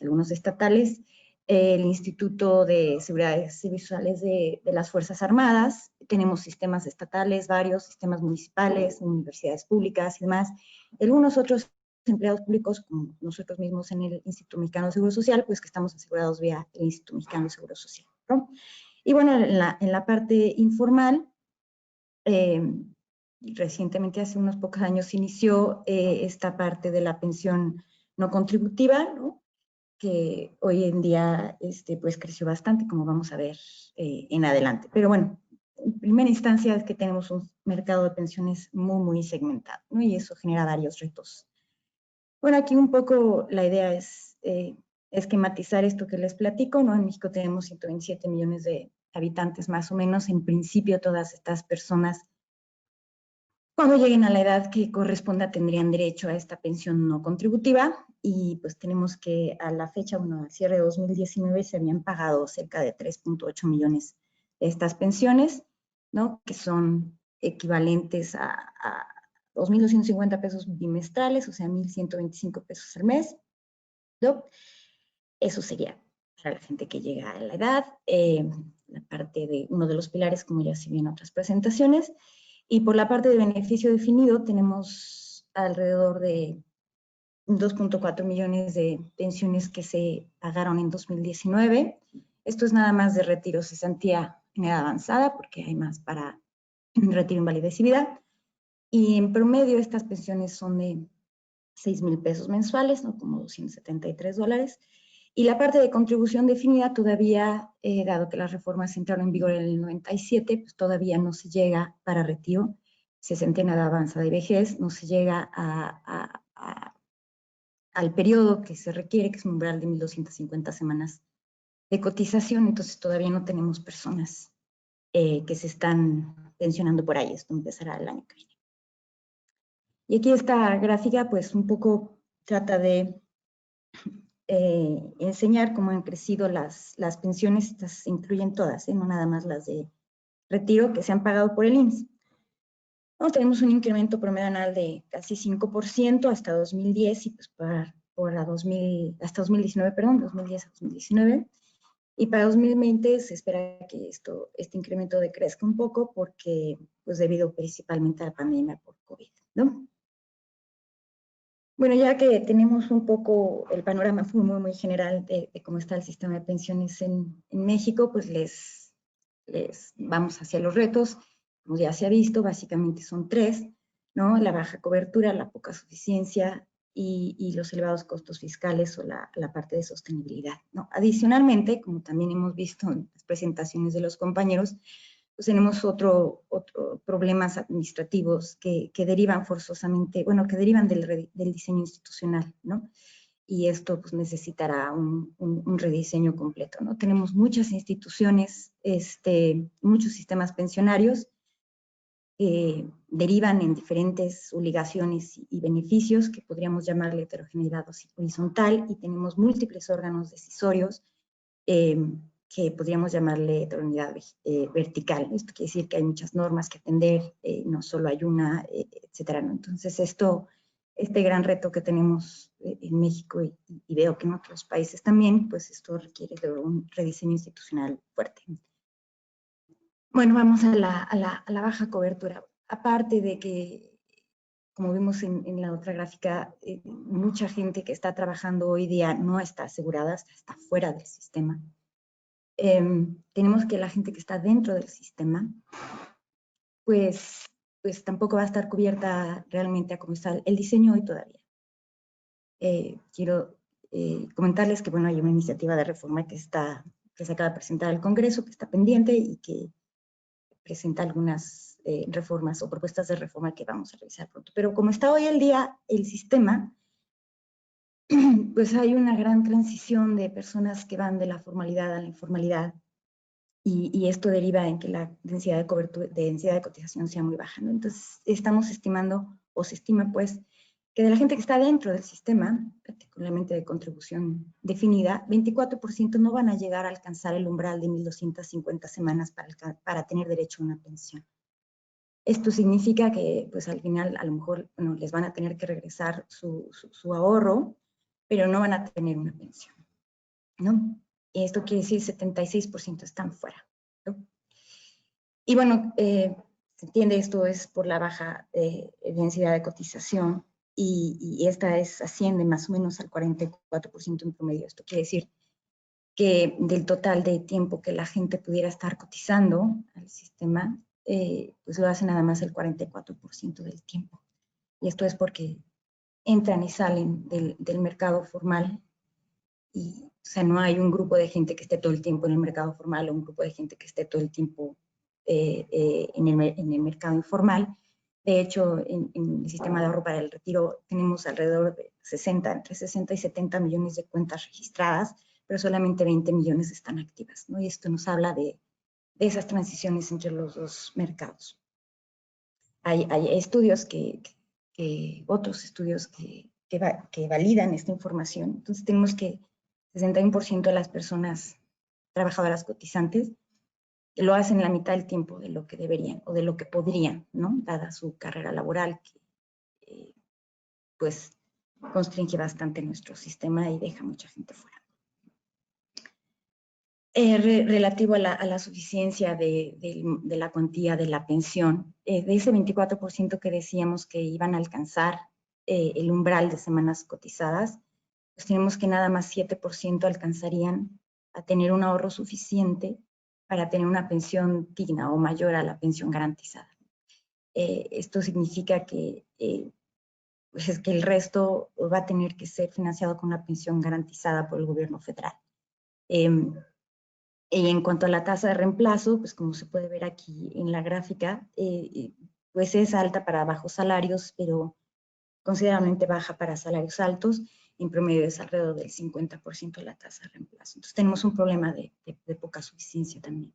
algunos estatales, el Instituto de Seguridad Visuales de las Fuerzas Armadas. Tenemos sistemas estatales, varios sistemas municipales, universidades públicas y demás. Algunos otros empleados públicos, como nosotros mismos en el Instituto Mexicano de Seguro Social, pues que estamos asegurados vía el Instituto Mexicano de Seguro Social, ¿no? Y bueno, en la parte informal, recientemente, hace unos pocos años, se inició esta parte de la pensión no contributiva, ¿no? Que hoy en día pues creció bastante, como vamos a ver en adelante. Pero bueno, en primera instancia es que tenemos un mercado de pensiones muy segmentado, ¿no? Y eso genera varios retos. Bueno, aquí un poco la idea es esquematizar esto que les platico, ¿no? En México tenemos 127 millones de habitantes más o menos. En principio, todas estas personas, cuando lleguen a la edad que corresponda, tendrían derecho a esta pensión no contributiva. Y pues tenemos que a la fecha, bueno, al cierre de 2019, se habían pagado cerca de 3.8 millones de estas pensiones, ¿no? Que son equivalentes a 2.250 pesos bimestrales, o sea, 1.125 pesos al mes, ¿no? Eso sería para la gente que llega a la edad, la parte de uno de los pilares, como ya se vio en otras presentaciones. Y por la parte de beneficio definido, tenemos alrededor de 2.4 millones de pensiones que se pagaron en 2019. Esto es nada más de retiro cesantía en edad avanzada, porque hay más para retiro invalidez y vida. Y en promedio estas pensiones son de 6,000 pesos mensuales, ¿no? Como $273. Y la parte de contribución definida todavía, dado que las reformas entraron en vigor en el 97, pues todavía no se llega para retiro, sesentena de avanzada y vejez, no se llega al periodo que se requiere, que es un umbral de 1.250 semanas de cotización, entonces todavía no tenemos personas que se están pensionando por ahí, esto empezará el año que viene. Y aquí esta gráfica pues un poco trata de enseñar cómo han crecido las pensiones, estas incluyen todas, no nada más las de retiro que se han pagado por el IMSS. Tenemos un incremento promedio anual de casi 5% hasta 2010 y pues hasta 2019, perdón, 2010 a 2019. Y para 2020 se espera que este incremento decrezca un poco porque, pues debido principalmente a la pandemia por COVID, ¿no? Bueno, ya que tenemos un poco el panorama muy general de cómo está el sistema de pensiones en México, pues les vamos hacia los retos. Como ya se ha visto, básicamente son 3, ¿no? La baja cobertura, la poca suficiencia y los elevados costos fiscales o la parte de sostenibilidad, ¿no? Adicionalmente, como también hemos visto en las presentaciones de los compañeros, pues tenemos otros problemas administrativos que derivan forzosamente, bueno, que derivan del diseño institucional, ¿no? Y esto pues necesitará un rediseño completo, ¿no? Tenemos muchas instituciones, muchos sistemas pensionarios que derivan en diferentes obligaciones y beneficios que podríamos llamarle heterogeneidad horizontal, y tenemos múltiples órganos decisorios que podríamos llamarle heterogeneidad vertical. Esto quiere decir que hay muchas normas que atender, no solo hay una, etcétera, ¿no? Entonces este gran reto que tenemos en México y veo que en otros países también, pues esto requiere de un rediseño institucional fuerte. Bueno, vamos a la baja cobertura. Aparte de que, como vimos en la otra gráfica, mucha gente que está trabajando hoy día no está asegurada, está fuera del sistema. Tenemos que la gente que está dentro del sistema, pues tampoco va a estar cubierta realmente a cómo está el diseño hoy todavía. Quiero comentarles que, bueno, hay una iniciativa de reforma que se acaba de presentar al Congreso, que está pendiente y que presenta algunas reformas o propuestas de reforma que vamos a revisar pronto. Pero como está hoy el día el sistema, pues hay una gran transición de personas que van de la formalidad a la informalidad, y esto deriva en que la densidad de cobertura, de densidad de cotización sea muy baja, ¿no? Entonces, estamos estimando, o se estima pues, que de la gente que está dentro del sistema, particularmente de contribución definida, 24% no van a llegar a alcanzar el umbral de 1.250 semanas para tener derecho a una pensión. Esto significa que, pues al final, a lo mejor, bueno, les van a tener que regresar su ahorro, pero no van a tener una pensión, ¿no? Y esto quiere decir 76% están fuera, ¿no? Y bueno, se entiende esto es por la baja densidad de cotización, y esta asciende más o menos al 44% en promedio. Esto quiere decir que del total de tiempo que la gente pudiera estar cotizando al sistema, pues lo hace nada más el 44% del tiempo. Y esto es porque entran y salen del mercado formal, y, o sea, no hay un grupo de gente que esté todo el tiempo en el mercado formal o un grupo de gente que esté todo el tiempo en el mercado informal. De hecho, en el sistema de ahorro para el retiro tenemos alrededor de entre 60 y 70 millones de cuentas registradas, pero solamente 20 millones están activas, ¿no? Y esto nos habla de esas transiciones entre los dos mercados. Hay estudios otros estudios que validan esta información. Entonces tenemos que 61% de las personas trabajadoras cotizantes lo hacen la mitad del tiempo de lo que deberían o de lo que podrían, ¿no? Dada su carrera laboral, que pues constringe bastante nuestro sistema y deja mucha gente fuera. Relativo a la suficiencia de la cuantía de la pensión, de ese 24% que decíamos que iban a alcanzar el umbral de semanas cotizadas, pues tenemos que nada más 7% alcanzarían a tener un ahorro suficiente para tener una pensión digna o mayor a la pensión garantizada. Esto significa que pues es que el resto va a tener que ser financiado con una pensión garantizada por el gobierno federal. Y en cuanto a la tasa de reemplazo, pues como se puede ver aquí en la gráfica, pues es alta para bajos salarios, pero considerablemente baja para salarios altos. En promedio es alrededor del 50% de la tasa de reemplazo. Entonces tenemos un problema de poca suficiencia también.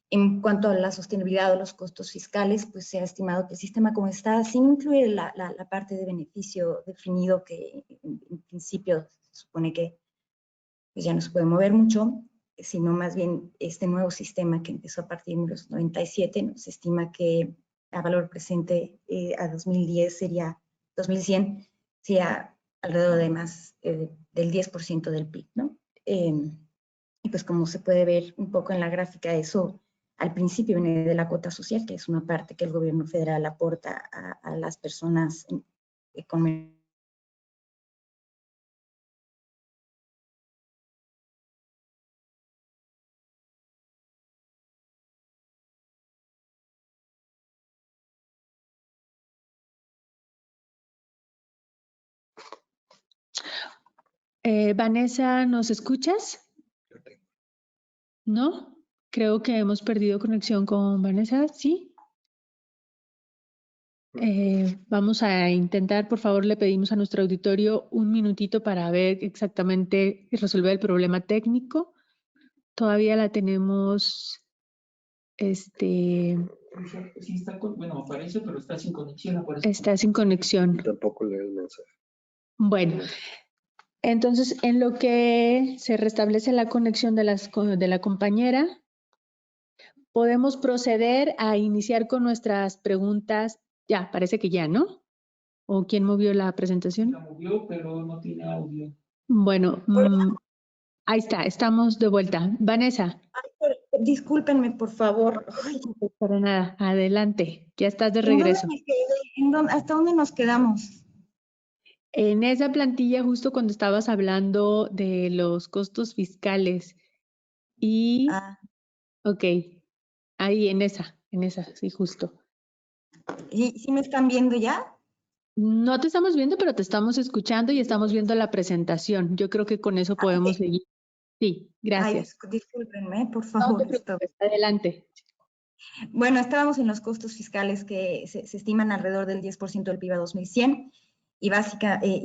En cuanto a la sostenibilidad de los costos fiscales, pues se ha estimado que el sistema como está, sin incluir la parte de beneficio definido, que en principio se supone que pues ya no se puede mover mucho, sino más bien este nuevo sistema que empezó a partir de 1997, nos estima que a valor presente a 2010 sería, 2100, sería alrededor de más del 10% del PIB, ¿no? Y pues como se puede ver un poco en la gráfica, eso al principio viene de la cuota social, que es una parte que el gobierno federal aporta a las personas con Vanessa, ¿nos escuchas? ¿No? Creo que hemos perdido conexión con Vanessa, ¿sí? Vamos a intentar, por favor, le pedimos a nuestro auditorio un minutito para ver exactamente y resolver el problema técnico. Todavía la tenemos, Sí está bueno, aparece, pero está sin conexión. Aparece. Está sin conexión. Tampoco lee el mensaje. Bueno, entonces en lo que se restablece la conexión de la compañera, podemos proceder a iniciar con nuestras preguntas. Ya, parece que ya, ¿no? ¿O quién movió la presentación? La movió, pero no tiene audio. Bueno, ahí está, estamos de vuelta. Vanessa. Discúlpenme, por favor. Para nada, adelante, ya estás de regreso. ¿Hasta dónde nos quedamos? En esa plantilla, justo cuando estabas hablando de los costos fiscales y, ok, ahí en esa, sí, justo. ¿Y sí me están viendo ya? No te estamos viendo, pero te estamos escuchando y estamos viendo la presentación. Yo creo que con eso podemos seguir. Sí, gracias. Ay, discúlpenme, por No favor. te preocupes, adelante. Bueno, estábamos en los costos fiscales que se estiman alrededor del 10% del PIB a 2100 y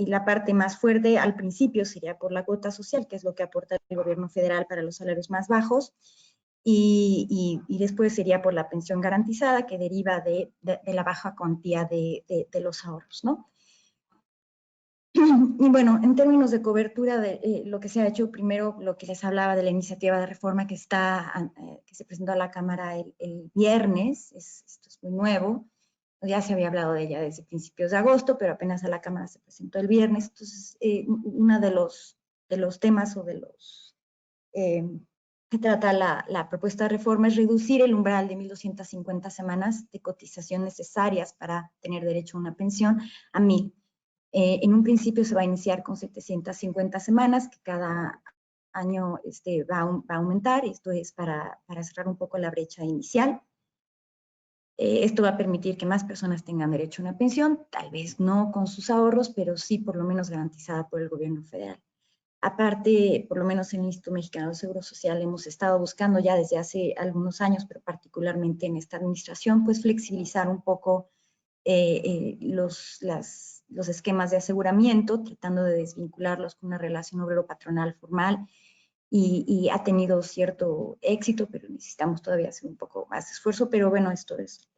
la parte más fuerte al principio sería por la cuota social, que es lo que aporta el gobierno federal para los salarios más bajos, y después sería por la pensión garantizada, que deriva de la baja cuantía de los ahorros, ¿no? Y bueno, en términos de cobertura de lo que se ha hecho, primero lo que les hablaba de la iniciativa de reforma que se presentó a la Cámara el viernes, esto es muy nuevo, ya se había hablado de ella desde principios de agosto, pero apenas a la Cámara se presentó el viernes. Entonces, uno de los temas o de los que trata la propuesta de reforma es reducir el umbral de 1.250 semanas de cotización necesarias para tener derecho a una pensión a 1.000. En un principio se va a iniciar con 750 semanas, que cada año va a aumentar. Esto es para cerrar un poco la brecha inicial. Esto va a permitir que más personas tengan derecho a una pensión, tal vez no con sus ahorros, pero sí por lo menos garantizada por el gobierno federal. Aparte, por lo menos en el Instituto Mexicano del Seguro Social hemos estado buscando ya desde hace algunos años, pero particularmente en esta administración, pues flexibilizar un poco los esquemas de aseguramiento, tratando de desvincularlos con una relación obrero-patronal formal, y ha tenido cierto éxito, pero necesitamos todavía hacer un poco más de esfuerzo, pero bueno, esto es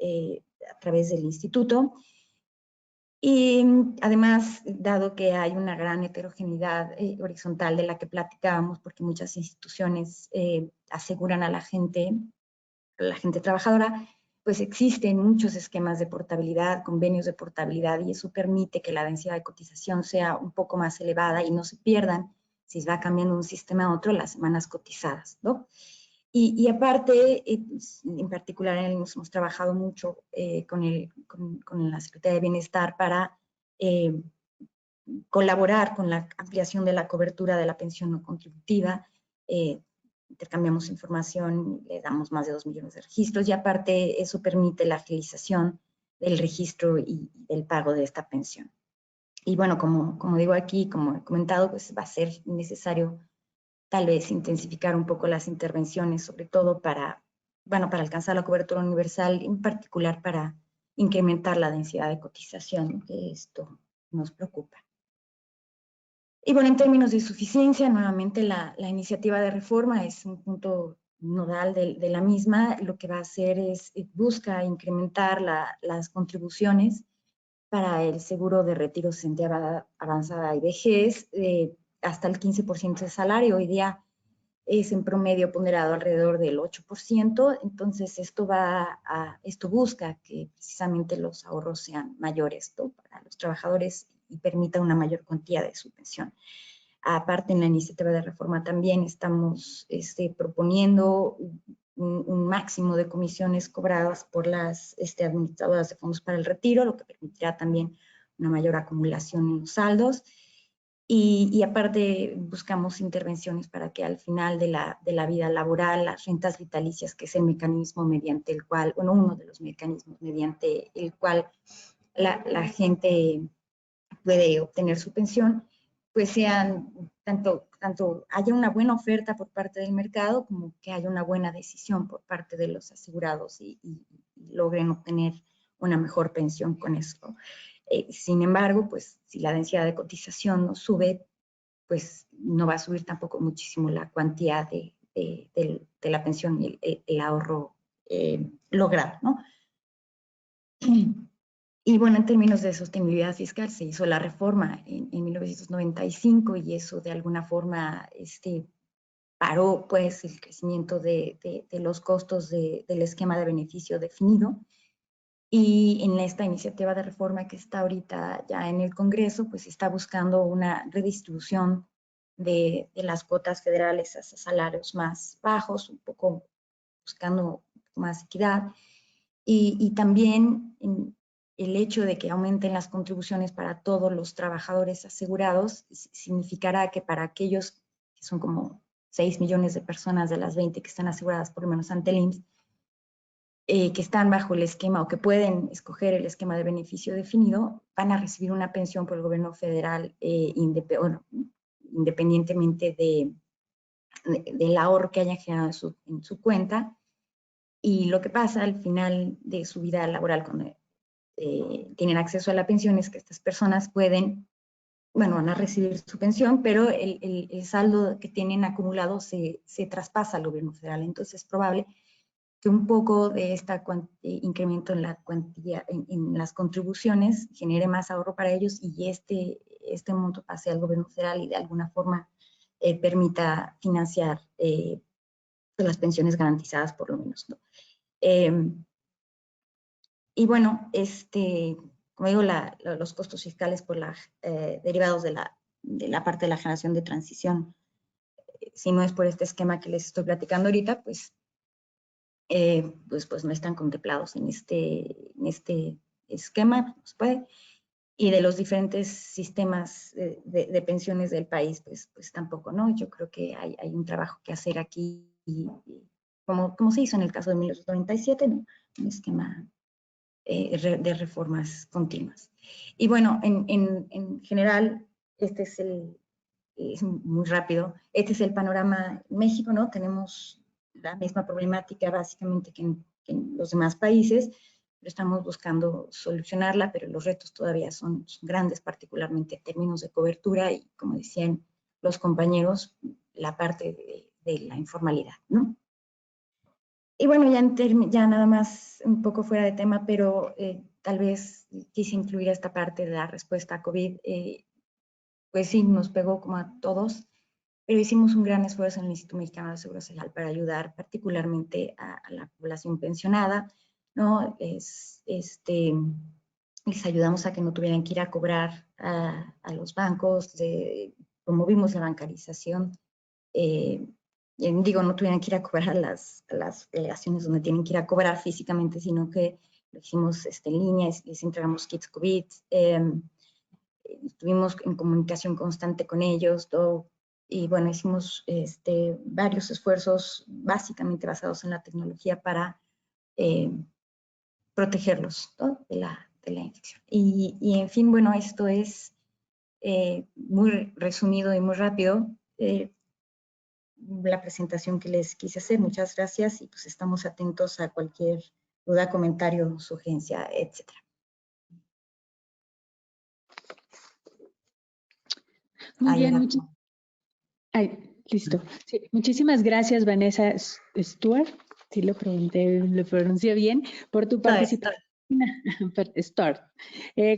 a través del instituto. Y además, dado que hay una gran heterogeneidad horizontal de la que platicábamos, porque muchas instituciones aseguran a la gente trabajadora, pues existen muchos esquemas de portabilidad, convenios de portabilidad, y eso permite que la densidad de cotización sea un poco más elevada y no se pierdan, si se va cambiando un sistema a otro, las semanas cotizadas, ¿no? Y aparte, en particular hemos trabajado mucho con la Secretaría de Bienestar para colaborar con la ampliación de la cobertura de la pensión no contributiva. Intercambiamos información, le damos más de 2 millones de registros, y aparte eso permite la agilización del registro y del pago de esta pensión. Y bueno, como digo aquí, como he comentado, pues va a ser necesario tal vez intensificar un poco las intervenciones, sobre todo para alcanzar la cobertura universal, en particular para incrementar la densidad de cotización, que esto nos preocupa. Y bueno, en términos de suficiencia, nuevamente la iniciativa de reforma es un punto nodal de la misma. Lo que va a hacer es, busca incrementar las contribuciones para el seguro de retiros en edad avanzada y vejez, hasta el 15% de salario. Hoy día es en promedio ponderado alrededor del 8%, entonces esto busca que precisamente los ahorros sean mayores, ¿no?, para los trabajadores y permita una mayor cuantía de su pensión. Aparte, en la iniciativa de reforma también estamos proponiendo un máximo de comisiones cobradas por las administradoras de fondos para el retiro, lo que permitirá también una mayor acumulación en los saldos. Y aparte buscamos intervenciones para que al final de la vida laboral, las rentas vitalicias, que es el mecanismo mediante el cual, bueno, uno de los mecanismos mediante el cual la gente puede obtener su pensión, pues sean tanto haya una buena oferta por parte del mercado como que haya una buena decisión por parte de los asegurados y logren obtener una mejor pensión con eso. Sin embargo, pues si la densidad de cotización no sube, pues no va a subir tampoco muchísimo la cuantía de la pensión y el ahorro logrado, ¿no? Y bueno, en términos de sostenibilidad fiscal, se hizo la reforma en 1995 y eso de alguna forma paró pues el crecimiento de los costos del esquema de beneficio definido. Y en esta iniciativa de reforma que está ahorita ya en el Congreso, pues está buscando una redistribución de las cuotas federales a salarios más bajos, un poco buscando más equidad. Y también el hecho de que aumenten las contribuciones para todos los trabajadores asegurados significará que para aquellos que son como 6 millones de personas de las 20 que están aseguradas por lo menos ante el IMSS, que están bajo el esquema o que pueden escoger el esquema de beneficio definido, van a recibir una pensión por el gobierno federal independientemente del ahorro que hayan generado en su cuenta. Y lo que pasa al final de su vida laboral, cuando tienen acceso a la pensión, es que estas personas van a recibir su pensión, pero el saldo que tienen acumulado se traspasa al gobierno federal. Entonces es probable que un poco de este incremento en la cuantía, en las contribuciones, genere más ahorro para ellos y este monto pase al gobierno federal y de alguna forma permita financiar las pensiones garantizadas por lo menos, ¿no? Y bueno, como digo, los costos fiscales derivados de la parte de la generación de transición, si no es por este esquema que les estoy platicando ahorita, pues no están contemplados en este esquema, no se puede. Y de los diferentes sistemas de pensiones del país, pues tampoco, ¿no? Yo creo que hay un trabajo que hacer aquí, como se hizo en el caso de 1997, ¿no? Un esquema de reformas continuas. Y bueno, en general, es muy rápido, este es el panorama en México, ¿no? Tenemos la misma problemática básicamente que en los demás países, pero estamos buscando solucionarla, pero los retos todavía son grandes, particularmente en términos de cobertura y, como decían los compañeros, la parte de la informalidad, ¿no? Y bueno, ya nada más un poco fuera de tema, pero tal vez quise incluir esta parte de la respuesta a COVID. Pues sí, nos pegó como a todos, pero hicimos un gran esfuerzo en el Instituto Mexicano de Seguro Social para ayudar particularmente a la población pensionada, ¿no? Les ayudamos a que no tuvieran que ir a cobrar a los bancos, promovimos la bancarización, no tuvieran que ir a cobrar a las delegaciones donde tienen que ir a cobrar físicamente, sino que lo hicimos en línea, les entregamos kits COVID, estuvimos en comunicación constante con ellos, y bueno, hicimos varios esfuerzos básicamente basados en la tecnología para protegerlos, ¿no?, de la infección. Y en fin, bueno, esto es muy resumido y muy rápido la presentación que les quise hacer. Muchas gracias y pues estamos atentos a cualquier duda, comentario, sugerencia, etcétera. Muy bien, listo. Sí, muchísimas gracias, Vanessa Stuart, si lo pronuncié bien, por tu participación. Stuart,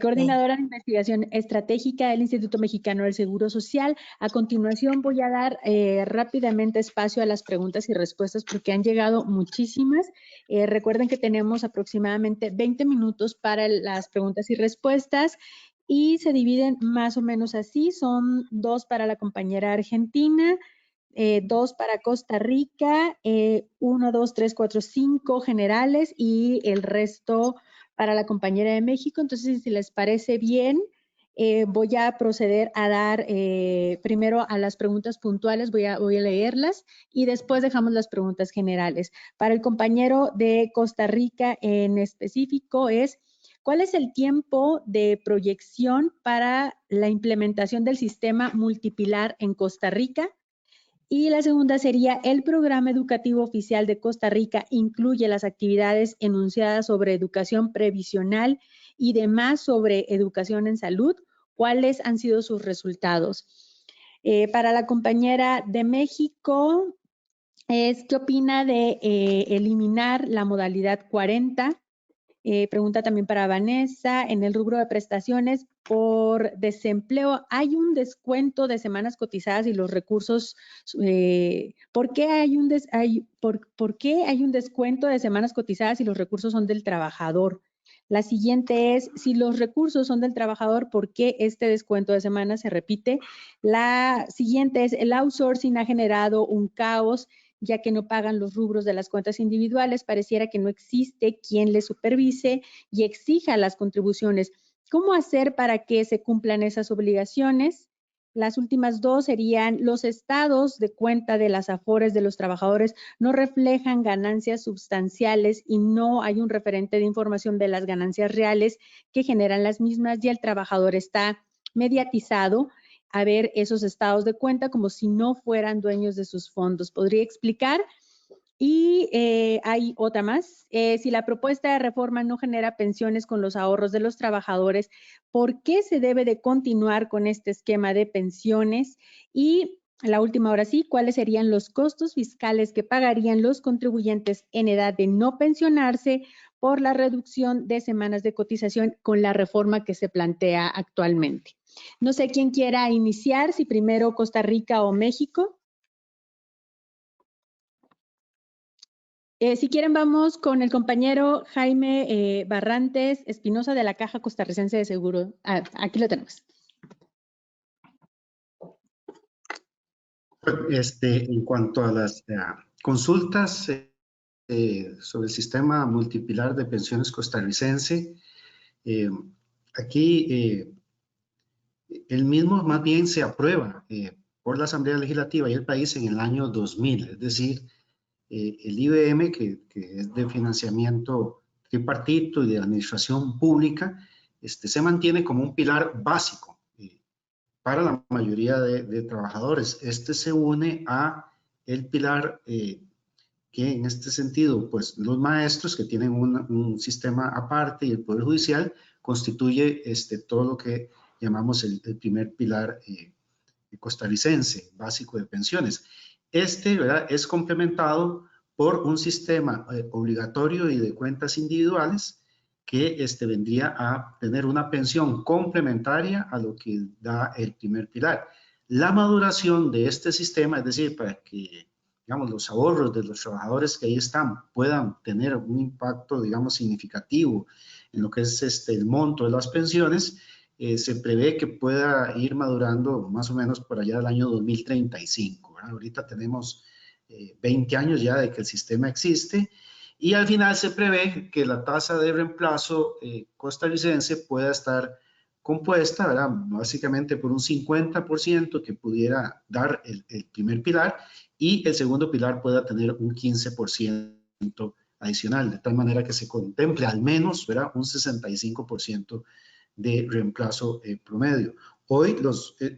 coordinadora de investigación estratégica del Instituto Mexicano del Seguro Social. A continuación voy a dar rápidamente espacio a las preguntas y respuestas porque han llegado muchísimas. Recuerden que tenemos aproximadamente 20 minutos para las preguntas y respuestas y se dividen más o menos así. Son 2 para la compañera argentina, 2 para Costa Rica, 1, 2, 3, 4, 5 generales y el resto para la compañera de México. Entonces, si les parece bien, voy a proceder a dar primero a las preguntas puntuales, voy a leerlas y después dejamos las preguntas generales. Para el compañero de Costa Rica en específico es: ¿cuál es el tiempo de proyección para la implementación del sistema multipilar en Costa Rica? Y la segunda sería: ¿el programa educativo oficial de Costa Rica incluye las actividades enunciadas sobre educación previsional y demás sobre educación en salud? ¿Cuáles han sido sus resultados? Para la compañera de México, ¿qué opina de eliminar la modalidad 40? Pregunta también para Vanessa: en el rubro de prestaciones por desempleo, ¿hay un descuento de semanas cotizadas y los recursos? ¿Por qué hay un descuento de semanas cotizadas y los recursos son del trabajador? La siguiente es: si los recursos son del trabajador, ¿por qué este descuento de semanas se repite? La siguiente es: el outsourcing ha generado un caos, ya que no pagan los rubros de las cuentas individuales, pareciera que no existe quien les supervise y exija las contribuciones. ¿Cómo hacer para que se cumplan esas obligaciones? Las últimas 2 serían: los estados de cuenta de las afores de los trabajadores no reflejan ganancias sustanciales y no hay un referente de información de las ganancias reales que generan las mismas, y el trabajador está mediatizado a ver esos estados de cuenta como si no fueran dueños de sus fondos. ¿Podría explicar? Y hay otra más: si la propuesta de reforma no genera pensiones con los ahorros de los trabajadores, ¿por qué se debe de continuar con este esquema de pensiones? Y la última, ahora sí: ¿cuáles serían los costos fiscales que pagarían los contribuyentes en edad de no pensionarse por la reducción de semanas de cotización con la reforma que se plantea actualmente? No sé quién quiera iniciar, si primero Costa Rica o México. Si quieren, vamos con el compañero Jaime Barrantes Espinosa de la Caja Costarricense de Seguro. Aquí lo tenemos. En cuanto a las consultas sobre el sistema multipilar de pensiones costarricense, aquí el mismo más bien se aprueba por la Asamblea Legislativa y el país en el año 2000, es decir, el IBM, que es de financiamiento tripartito y de administración pública, se mantiene como un pilar básico para la mayoría de trabajadores. Se une a el pilar que en este sentido, pues los maestros, que tienen un sistema aparte, y el Poder Judicial constituye todo lo que llamamos el primer pilar costarricense básico de pensiones. ¿verdad?, es complementado por un sistema obligatorio y de cuentas individuales que vendría a tener una pensión complementaria a lo que da el primer pilar. La maduración de este sistema, es decir, para que, digamos, los ahorros de los trabajadores que ahí están puedan tener un impacto, digamos, significativo en lo que es el monto de las pensiones, se prevé que pueda ir madurando más o menos por allá del año 2035. ¿verdad? Ahorita tenemos 20 años ya de que el sistema existe, y al final se prevé que la tasa de reemplazo costarricense pueda estar compuesta, ¿verdad?, básicamente por un 50% que pudiera dar el primer pilar, y el segundo pilar pueda tener un 15% adicional, de tal manera que se contemple al menos, ¿verdad?, un 65% de reemplazo promedio. Hoy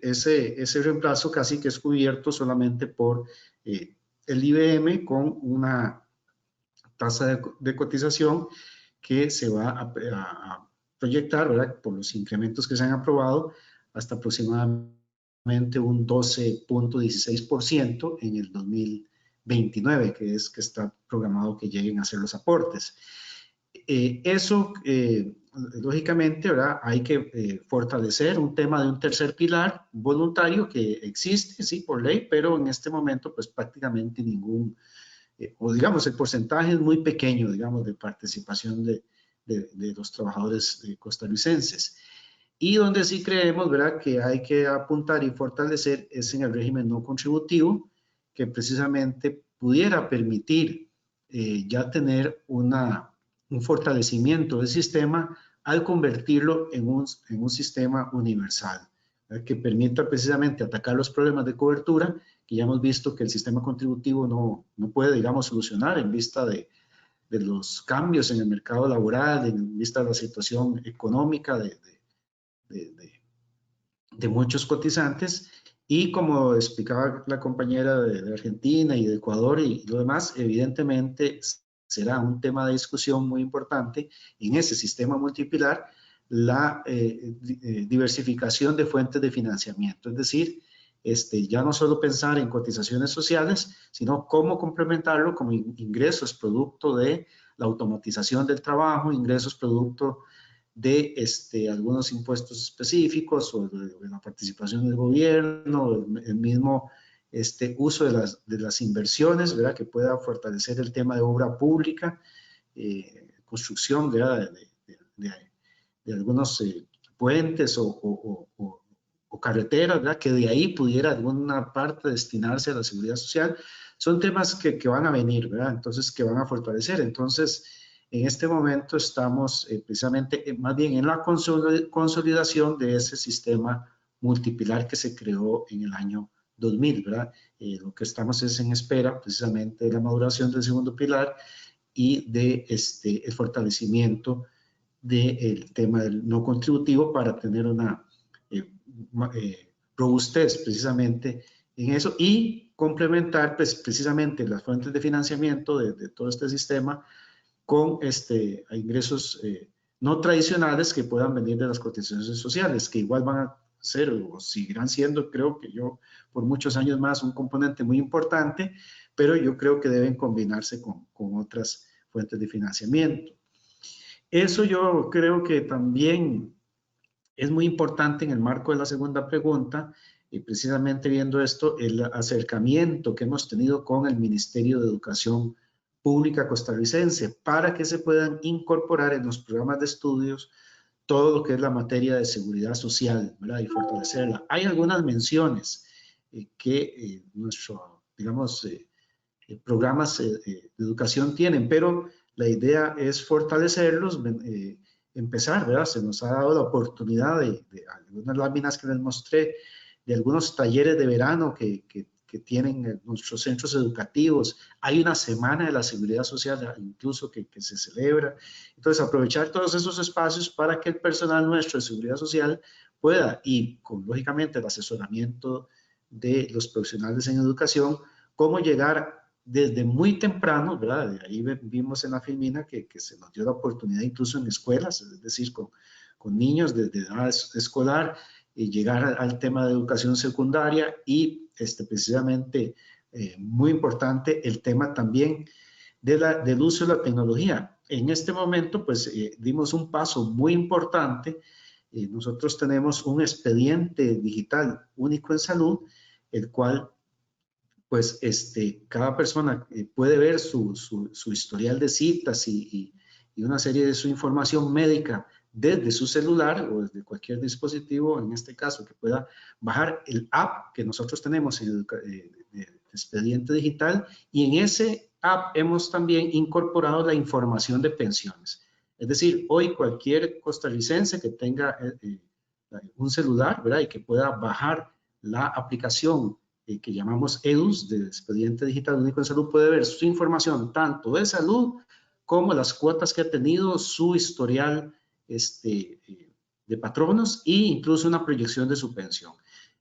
ese reemplazo casi que es cubierto solamente por el IBM con una tasa de cotización que se va a proyectar, ¿verdad?, por los incrementos que se han aprobado hasta aproximadamente un 12.16% en el 2029, que está programado que lleguen a ser los aportes. Eso, lógicamente, ¿verdad?, hay que fortalecer un tema de un tercer pilar voluntario que existe, sí, por ley, pero en este momento, pues prácticamente ningún, o digamos, el porcentaje es muy pequeño, digamos, de participación de los trabajadores costarricenses. Y donde sí creemos, ¿verdad?, que hay que apuntar y fortalecer es en el régimen no contributivo, que precisamente pudiera permitir ya tener un fortalecimiento del sistema al convertirlo en un sistema universal, ¿verdad?, que permita precisamente atacar los problemas de cobertura que ya hemos visto que el sistema contributivo no puede, digamos, solucionar en vista de los cambios en el mercado laboral, en vista de la situación económica de muchos cotizantes. Y como explicaba la compañera de Argentina y de Ecuador y lo demás, evidentemente será un tema de discusión muy importante en ese sistema multipilar la diversificación de fuentes de financiamiento, es decir, ya no solo pensar en cotizaciones sociales, sino cómo complementarlo como ingresos producto de la automatización del trabajo, ingresos producto de algunos impuestos específicos o de la participación del gobierno, el mismo uso de las inversiones, ¿verdad?, que pueda fortalecer el tema de obra pública, construcción, ¿verdad?, de algunos puentes o carreteras, ¿verdad?, que de ahí pudiera alguna parte destinarse a la seguridad social. Son temas que van a venir, ¿verdad?, entonces que van a fortalecer. Entonces, en este momento estamos precisamente más bien en la consolidación de ese sistema multipilar que se creó en el año 2000, ¿verdad? Lo que estamos es en espera precisamente de la maduración del segundo pilar y de el fortalecimiento del tema del no contributivo para tener una robustez precisamente en eso y complementar pues, precisamente las fuentes de financiamiento de todo este sistema con ingresos no tradicionales que puedan venir de las cotizaciones sociales, que igual van a ser o seguirán siendo, creo que yo, por muchos años más, un componente muy importante, pero yo creo que deben combinarse con otras fuentes de financiamiento. Eso yo creo que también es muy importante en el marco de la segunda pregunta, y precisamente viendo esto, el acercamiento que hemos tenido con el Ministerio de Educación Pública costarricense para que se puedan incorporar en los programas de estudios todo lo que es la materia de seguridad social, ¿verdad?, y fortalecerla. Hay algunas menciones que nuestros, digamos, programas de educación tienen, pero la idea es fortalecerlos, empezar, ¿verdad? Se nos ha dado la oportunidad de algunas láminas que les mostré, de algunos talleres de verano que tienen nuestros centros educativos. Hay una semana de la seguridad social incluso que se celebra. Entonces, aprovechar todos esos espacios para que el personal nuestro de seguridad social pueda, y con, lógicamente, el asesoramiento de los profesionales en educación, cómo llegar desde muy temprano, ¿verdad? Ahí vimos en la filmina que se nos dio la oportunidad incluso en escuelas, es decir, con niños de edad escolar, y llegar al tema de educación secundaria y precisamente muy importante el tema también del uso de la tecnología. En este momento, pues, dimos un paso muy importante. Nosotros tenemos un expediente digital único en salud, el cual pues cada persona puede ver su historial de citas y una serie de su información médica desde su celular o desde cualquier dispositivo, en este caso, que pueda bajar el app que nosotros tenemos en el expediente digital, y en ese app hemos también incorporado la información de pensiones. Es decir, hoy cualquier costarricense que tenga un celular, ¿verdad?, y que pueda bajar la aplicación que llamamos EDUS, del Expediente Digital Único en Salud, puede ver su información tanto de salud como las cuotas que ha tenido, su historial de patronos e incluso una proyección de su pensión.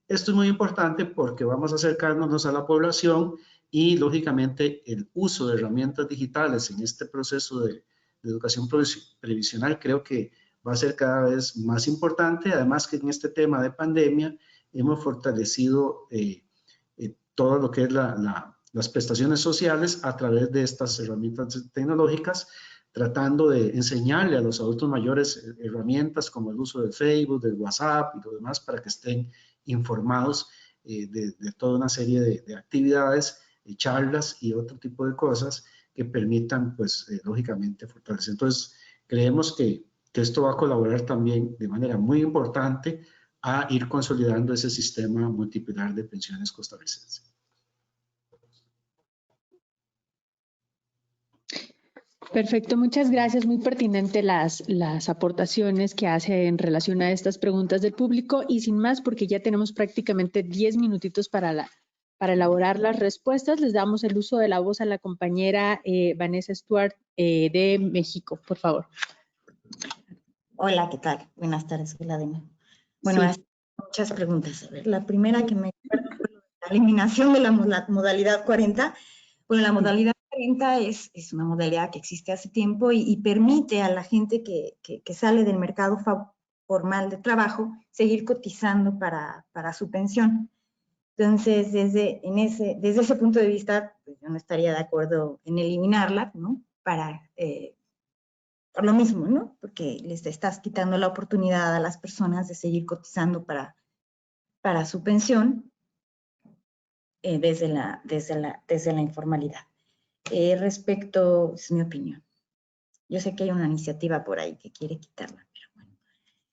Esto es muy importante porque vamos a acercarnos a la población y, lógicamente, el uso de herramientas digitales en este proceso de educación previsional creo que va a ser cada vez más importante. Además que en este tema de pandemia hemos fortalecido todo lo que es las prestaciones sociales a través de estas herramientas tecnológicas, tratando de enseñarle a los adultos mayores herramientas como el uso de Facebook, de WhatsApp y lo demás para que estén informados de toda una serie de actividades, charlas y otro tipo de cosas que permitan, pues, lógicamente fortalecer. Entonces, creemos que esto va a colaborar también de manera muy importante a ir consolidando ese sistema multipilar de pensiones costarricense. Perfecto, muchas gracias. Muy pertinente las aportaciones que hace en relación a estas preguntas del público. Y sin más, porque ya tenemos prácticamente 10 minutitos para elaborar las respuestas, les damos el uso de la voz a la compañera Vanessa Stuart de México, por favor. Hola, ¿qué tal? Buenas tardes, Vladimir. Bueno, Sí. muchas preguntas. A ver, la primera que me acuerdo fue la eliminación de la modalidad 40. Bueno, la modalidad 40 es una modalidad que existe hace tiempo y permite a la gente que sale del mercado formal de trabajo seguir cotizando para su pensión. Entonces, desde ese punto de vista, pues yo no estaría de acuerdo en eliminarla, ¿no? Por lo mismo, ¿no? Porque les estás quitando la oportunidad a las personas de seguir cotizando para su pensión desde la informalidad. Respecto, es mi opinión. Yo sé que hay una iniciativa por ahí que quiere quitarla, pero bueno,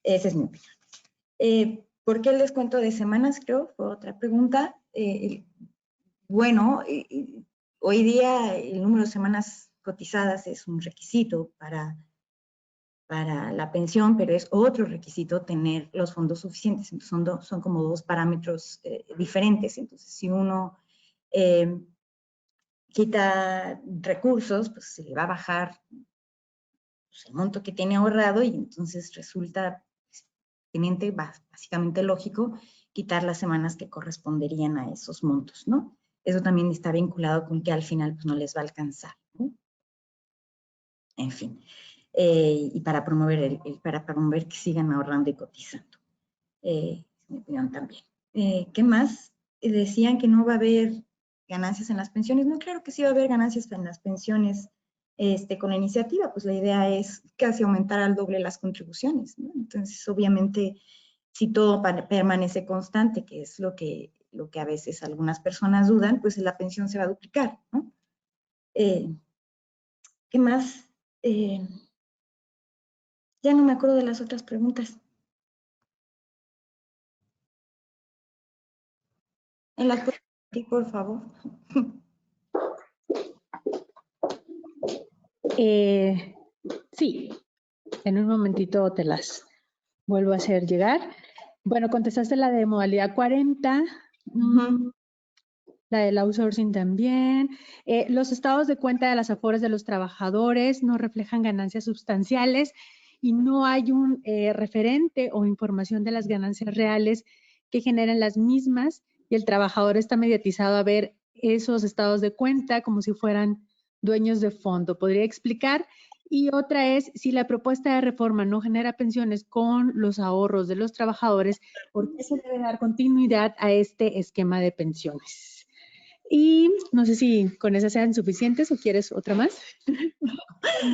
esa es mi opinión. ¿Por qué el descuento de semanas? Creo, fue otra pregunta. Bueno, hoy día el número de semanas cotizadas es un requisito para la pensión, pero es otro requisito tener los fondos suficientes. Entonces son como dos parámetros diferentes. Entonces, si uno quita recursos, pues se le va a bajar pues, el monto que tiene ahorrado y entonces resulta básicamente lógico quitar las semanas que corresponderían a esos montos, ¿no? Eso también está vinculado con que al final pues, no les va a alcanzar, ¿no? En fin. Y para promover que sigan ahorrando y cotizando. Es mi opinión también. ¿Qué más? Decían que no va a haber ganancias en las pensiones. No, claro que sí va a haber ganancias en las pensiones con la iniciativa. Pues la idea es casi aumentar al doble las contribuciones, ¿no? Entonces, obviamente, si todo permanece constante, que es lo que a veces algunas personas dudan, pues la pensión se va a duplicar, ¿no? ¿Qué más? Ya no me acuerdo de las otras preguntas. ¿En las puedes repetir, por favor? Sí, en un momentito te las vuelvo a hacer llegar. Bueno, contestaste la de modalidad 40, la del outsourcing también. Los estados de cuenta de las afores de los trabajadores no reflejan ganancias sustanciales y no hay un referente o información de las ganancias reales que generan las mismas y el trabajador está mediatizado a ver esos estados de cuenta como si fueran dueños de fondo. ¿Podría explicar? Y otra es, si la propuesta de reforma no genera pensiones con los ahorros de los trabajadores, ¿por qué se debe dar continuidad a este esquema de pensiones? Y no sé si con esas sean suficientes o quieres otra más.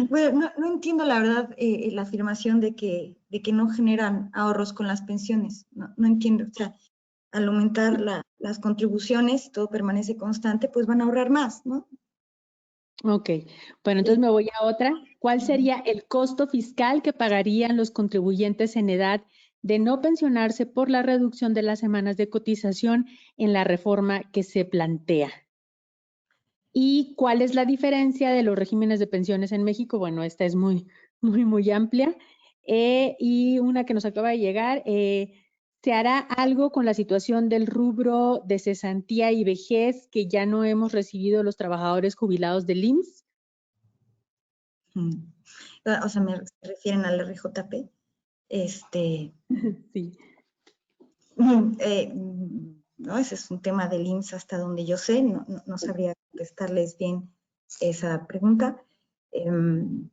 Bueno, no entiendo la verdad la afirmación de que no generan ahorros con las pensiones. No entiendo. O sea, al aumentar las contribuciones y todo permanece constante, pues van a ahorrar más, ¿no? Ok, bueno, entonces me voy a otra. ¿Cuál sería el costo fiscal que pagarían los contribuyentes en edad de no pensionarse por la reducción de las semanas de cotización en la reforma que se plantea? ¿Y cuál es la diferencia de los regímenes de pensiones en México? Bueno, esta es muy amplia. Y una que nos acaba de llegar, ¿se hará algo con la situación del rubro de cesantía y vejez que ya no hemos recibido los trabajadores jubilados del IMSS? O sea, ¿me refieren al RJP? Sí. No, ese es un tema del IMSS hasta donde yo sé, no sabría contestarles bien esa pregunta. En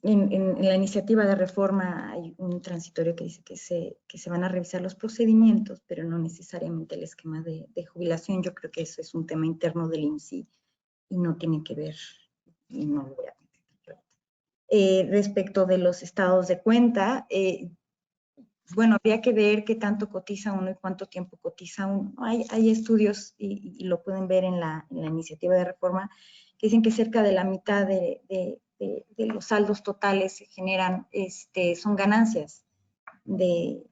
la iniciativa de reforma hay un transitorio que dice que se van a revisar los procedimientos, pero no necesariamente el esquema de jubilación. Yo creo que eso es un tema interno del IMSS y no tiene que ver, y no lo voy a contestar. Respecto de los estados de cuenta, bueno, habría que ver qué tanto cotiza uno y cuánto tiempo cotiza uno. Hay estudios, y lo pueden ver en la iniciativa de reforma, que dicen que cerca de la mitad de los saldos totales se generan, son ganancias de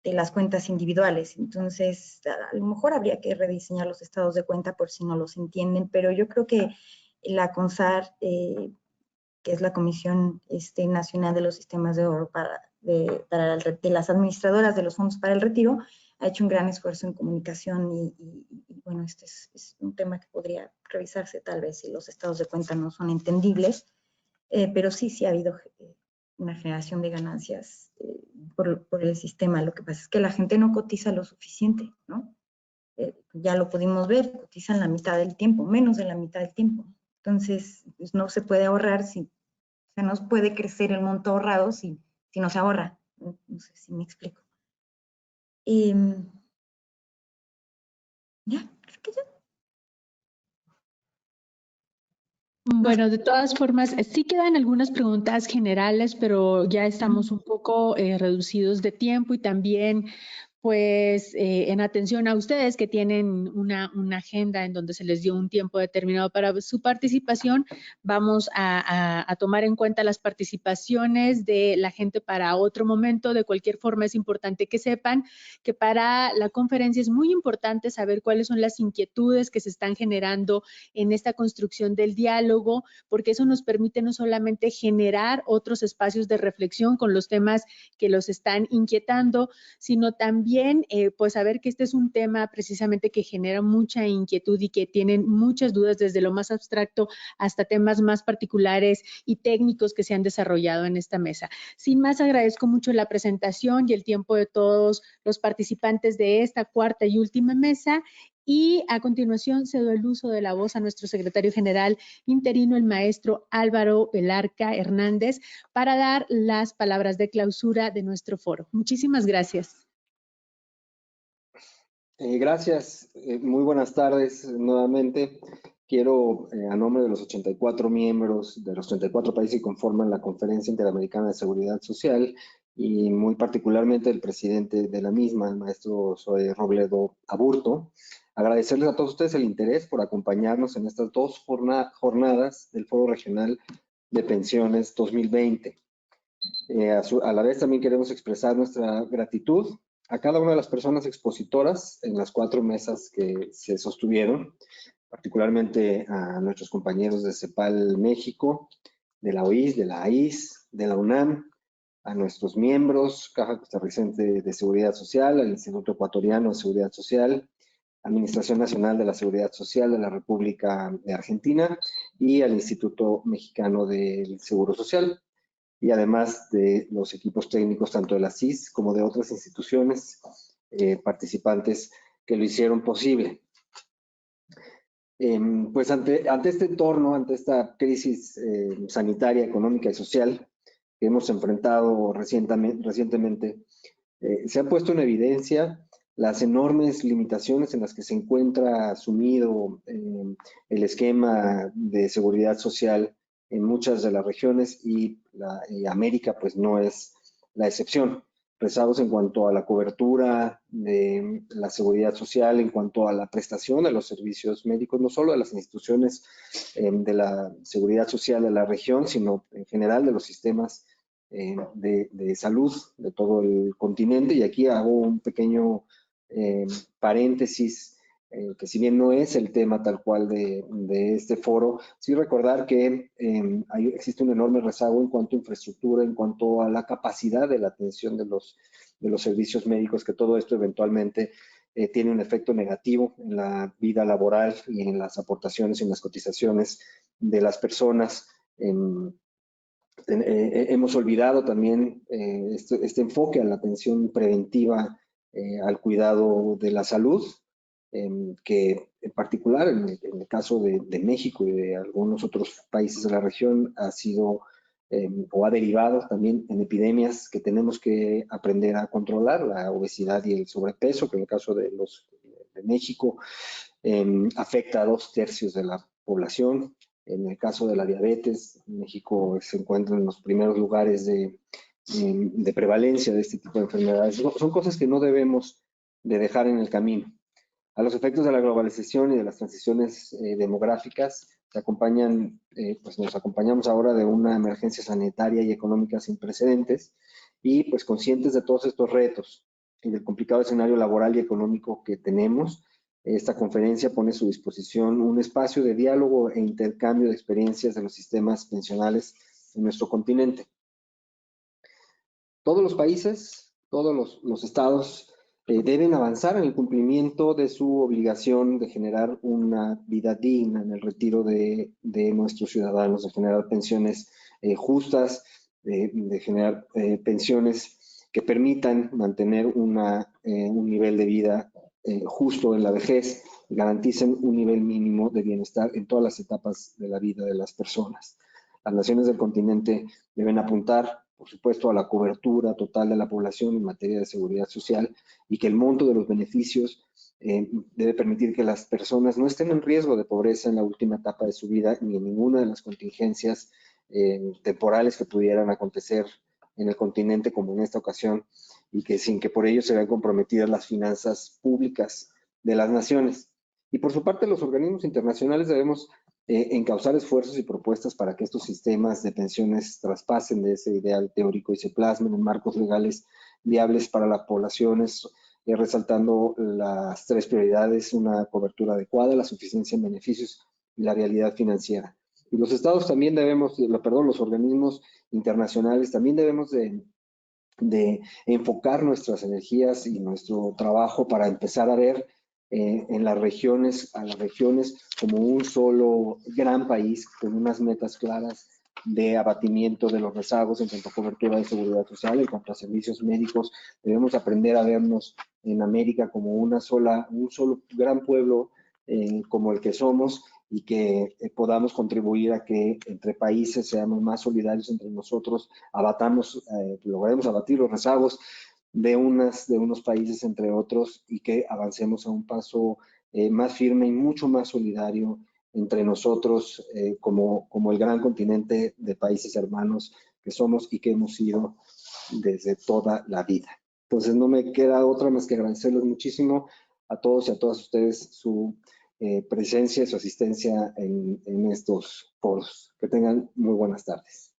las cuentas individuales. Entonces, a lo mejor habría que rediseñar los estados de cuenta por si no los entienden, pero yo creo que la CONSAR, que es la Comisión Nacional de los Sistemas de Ahorro de las administradoras de los fondos para el retiro, ha hecho un gran esfuerzo en comunicación y bueno, este es un tema que podría revisarse tal vez si los estados de cuenta no son entendibles, pero sí ha habido una generación de ganancias por el sistema. Lo que pasa es que la gente no cotiza lo suficiente, ¿no? Ya lo pudimos ver, cotizan la mitad del tiempo, menos de la mitad del tiempo. Entonces, pues no se puede ahorrar o sea, no puede crecer el monto ahorrado si no se ahorra. No sé si me explico. Ya, creo que ya. Bueno, de todas formas, sí quedan algunas preguntas generales, pero ya estamos un poco reducidos de tiempo y también, pues, en atención a ustedes que tienen una agenda en donde se les dio un tiempo determinado para su participación, vamos a tomar en cuenta las participaciones de la gente para otro momento. De cualquier forma, es importante que sepan que para la conferencia es muy importante saber cuáles son las inquietudes que se están generando en esta construcción del diálogo, porque eso nos permite no solamente generar otros espacios de reflexión con los temas que los están inquietando, sino también pues saber que este es un tema precisamente que genera mucha inquietud y que tienen muchas dudas desde lo más abstracto hasta temas más particulares y técnicos que se han desarrollado en esta mesa. Sin más, agradezco mucho la presentación y el tiempo de todos los participantes de esta cuarta y última mesa. Y a continuación cedo el uso de la voz a nuestro secretario general interino, el maestro Álvaro Velarca Hernández, para dar las palabras de clausura de nuestro foro. Muchísimas gracias. Gracias, muy buenas tardes nuevamente. Quiero, a nombre de los 84 miembros de los 34 países que conforman la Conferencia Interamericana de Seguridad Social y muy particularmente el presidente de la misma, el maestro Zoe Robledo Aburto, agradecerles a todos ustedes el interés por acompañarnos en estas dos jornadas del Foro Regional de Pensiones 2020. A la vez también queremos expresar nuestra gratitud a cada una de las personas expositoras en las 4 mesas que se sostuvieron, particularmente a nuestros compañeros de CEPAL México, de la OIS, de la AIS, de la UNAM, a nuestros miembros, Caja Costarricense de Seguridad Social, al Instituto Ecuatoriano de Seguridad Social, Administración Nacional de la Seguridad Social de la República de Argentina y al Instituto Mexicano del Seguro Social, y además de los equipos técnicos tanto de la CIS como de otras instituciones participantes que lo hicieron posible. Pues ante este entorno, ante esta crisis sanitaria, económica y social que hemos enfrentado recientemente, se ha puesto en evidencia las enormes limitaciones en las que se encuentra sumido el esquema de seguridad social en muchas de las regiones y América pues no es la excepción. Rezagos en cuanto a la cobertura de la seguridad social, en cuanto a la prestación de los servicios médicos, no solo de las instituciones de la seguridad social de la región, sino en general de los sistemas de salud de todo el continente. Y aquí hago un pequeño paréntesis, que si bien no es el tema tal cual de este foro, sí recordar que existe un enorme rezago en cuanto a infraestructura, en cuanto a la capacidad de la atención de los servicios médicos, que todo esto eventualmente tiene un efecto negativo en la vida laboral y en las aportaciones y en las cotizaciones de las personas Hemos olvidado también este enfoque a la atención preventiva, al cuidado de la salud, que en particular en el caso de México y de algunos otros países de la región ha sido o ha derivado también en epidemias que tenemos que aprender a controlar, la obesidad y el sobrepeso, que en el caso de México afecta a 2/3 de la población. En el caso de la diabetes, México se encuentra en los primeros lugares de prevalencia de este tipo de enfermedades. Son cosas que no debemos de dejar en el camino. A los efectos de la globalización y de las transiciones demográficas, nos acompañamos ahora de una emergencia sanitaria y económica sin precedentes y pues conscientes de todos estos retos y del complicado escenario laboral y económico que tenemos. Esta conferencia pone a su disposición un espacio de diálogo e intercambio de experiencias de los sistemas pensionales en nuestro continente. Todos los países, todos los estados deben avanzar en el cumplimiento de su obligación de generar una vida digna en el retiro de nuestros ciudadanos, de generar pensiones justas, de generar pensiones que permitan mantener un nivel de vida justo en la vejez, garanticen un nivel mínimo de bienestar en todas las etapas de la vida de las personas. Las naciones del continente deben apuntar, por supuesto, a la cobertura total de la población en materia de seguridad social y que el monto de los beneficios debe permitir que las personas no estén en riesgo de pobreza en la última etapa de su vida ni en ninguna de las contingencias temporales que pudieran acontecer en el continente como en esta ocasión y que sin que por ello se vean comprometidas las finanzas públicas de las naciones. Y por su parte, los organismos internacionales debemos encauzar esfuerzos y propuestas para que estos sistemas de pensiones traspasen de ese ideal teórico y se plasmen en marcos legales viables para las poblaciones, resaltando las 3 prioridades: una cobertura adecuada, la suficiencia en beneficios y la realidad financiera. Y los estados también los organismos internacionales también debemos de enfocar nuestras energías y nuestro trabajo para empezar a ver a las regiones como un solo gran país con unas metas claras de abatimiento de los rezagos en cuanto a cobertura de seguridad social, en cuanto a servicios médicos. Debemos aprender a vernos en América como un solo gran pueblo como el que somos y que podamos contribuir a que entre países seamos más solidarios entre nosotros, logremos abatir los rezagos de unos países entre otros y que avancemos a un paso más firme y mucho más solidario entre nosotros como el gran continente de países hermanos que somos y que hemos sido desde toda la vida. Entonces no me queda otra más que agradecerles muchísimo a todos y a todas ustedes su presencia y su asistencia en estos foros. Que tengan muy buenas tardes.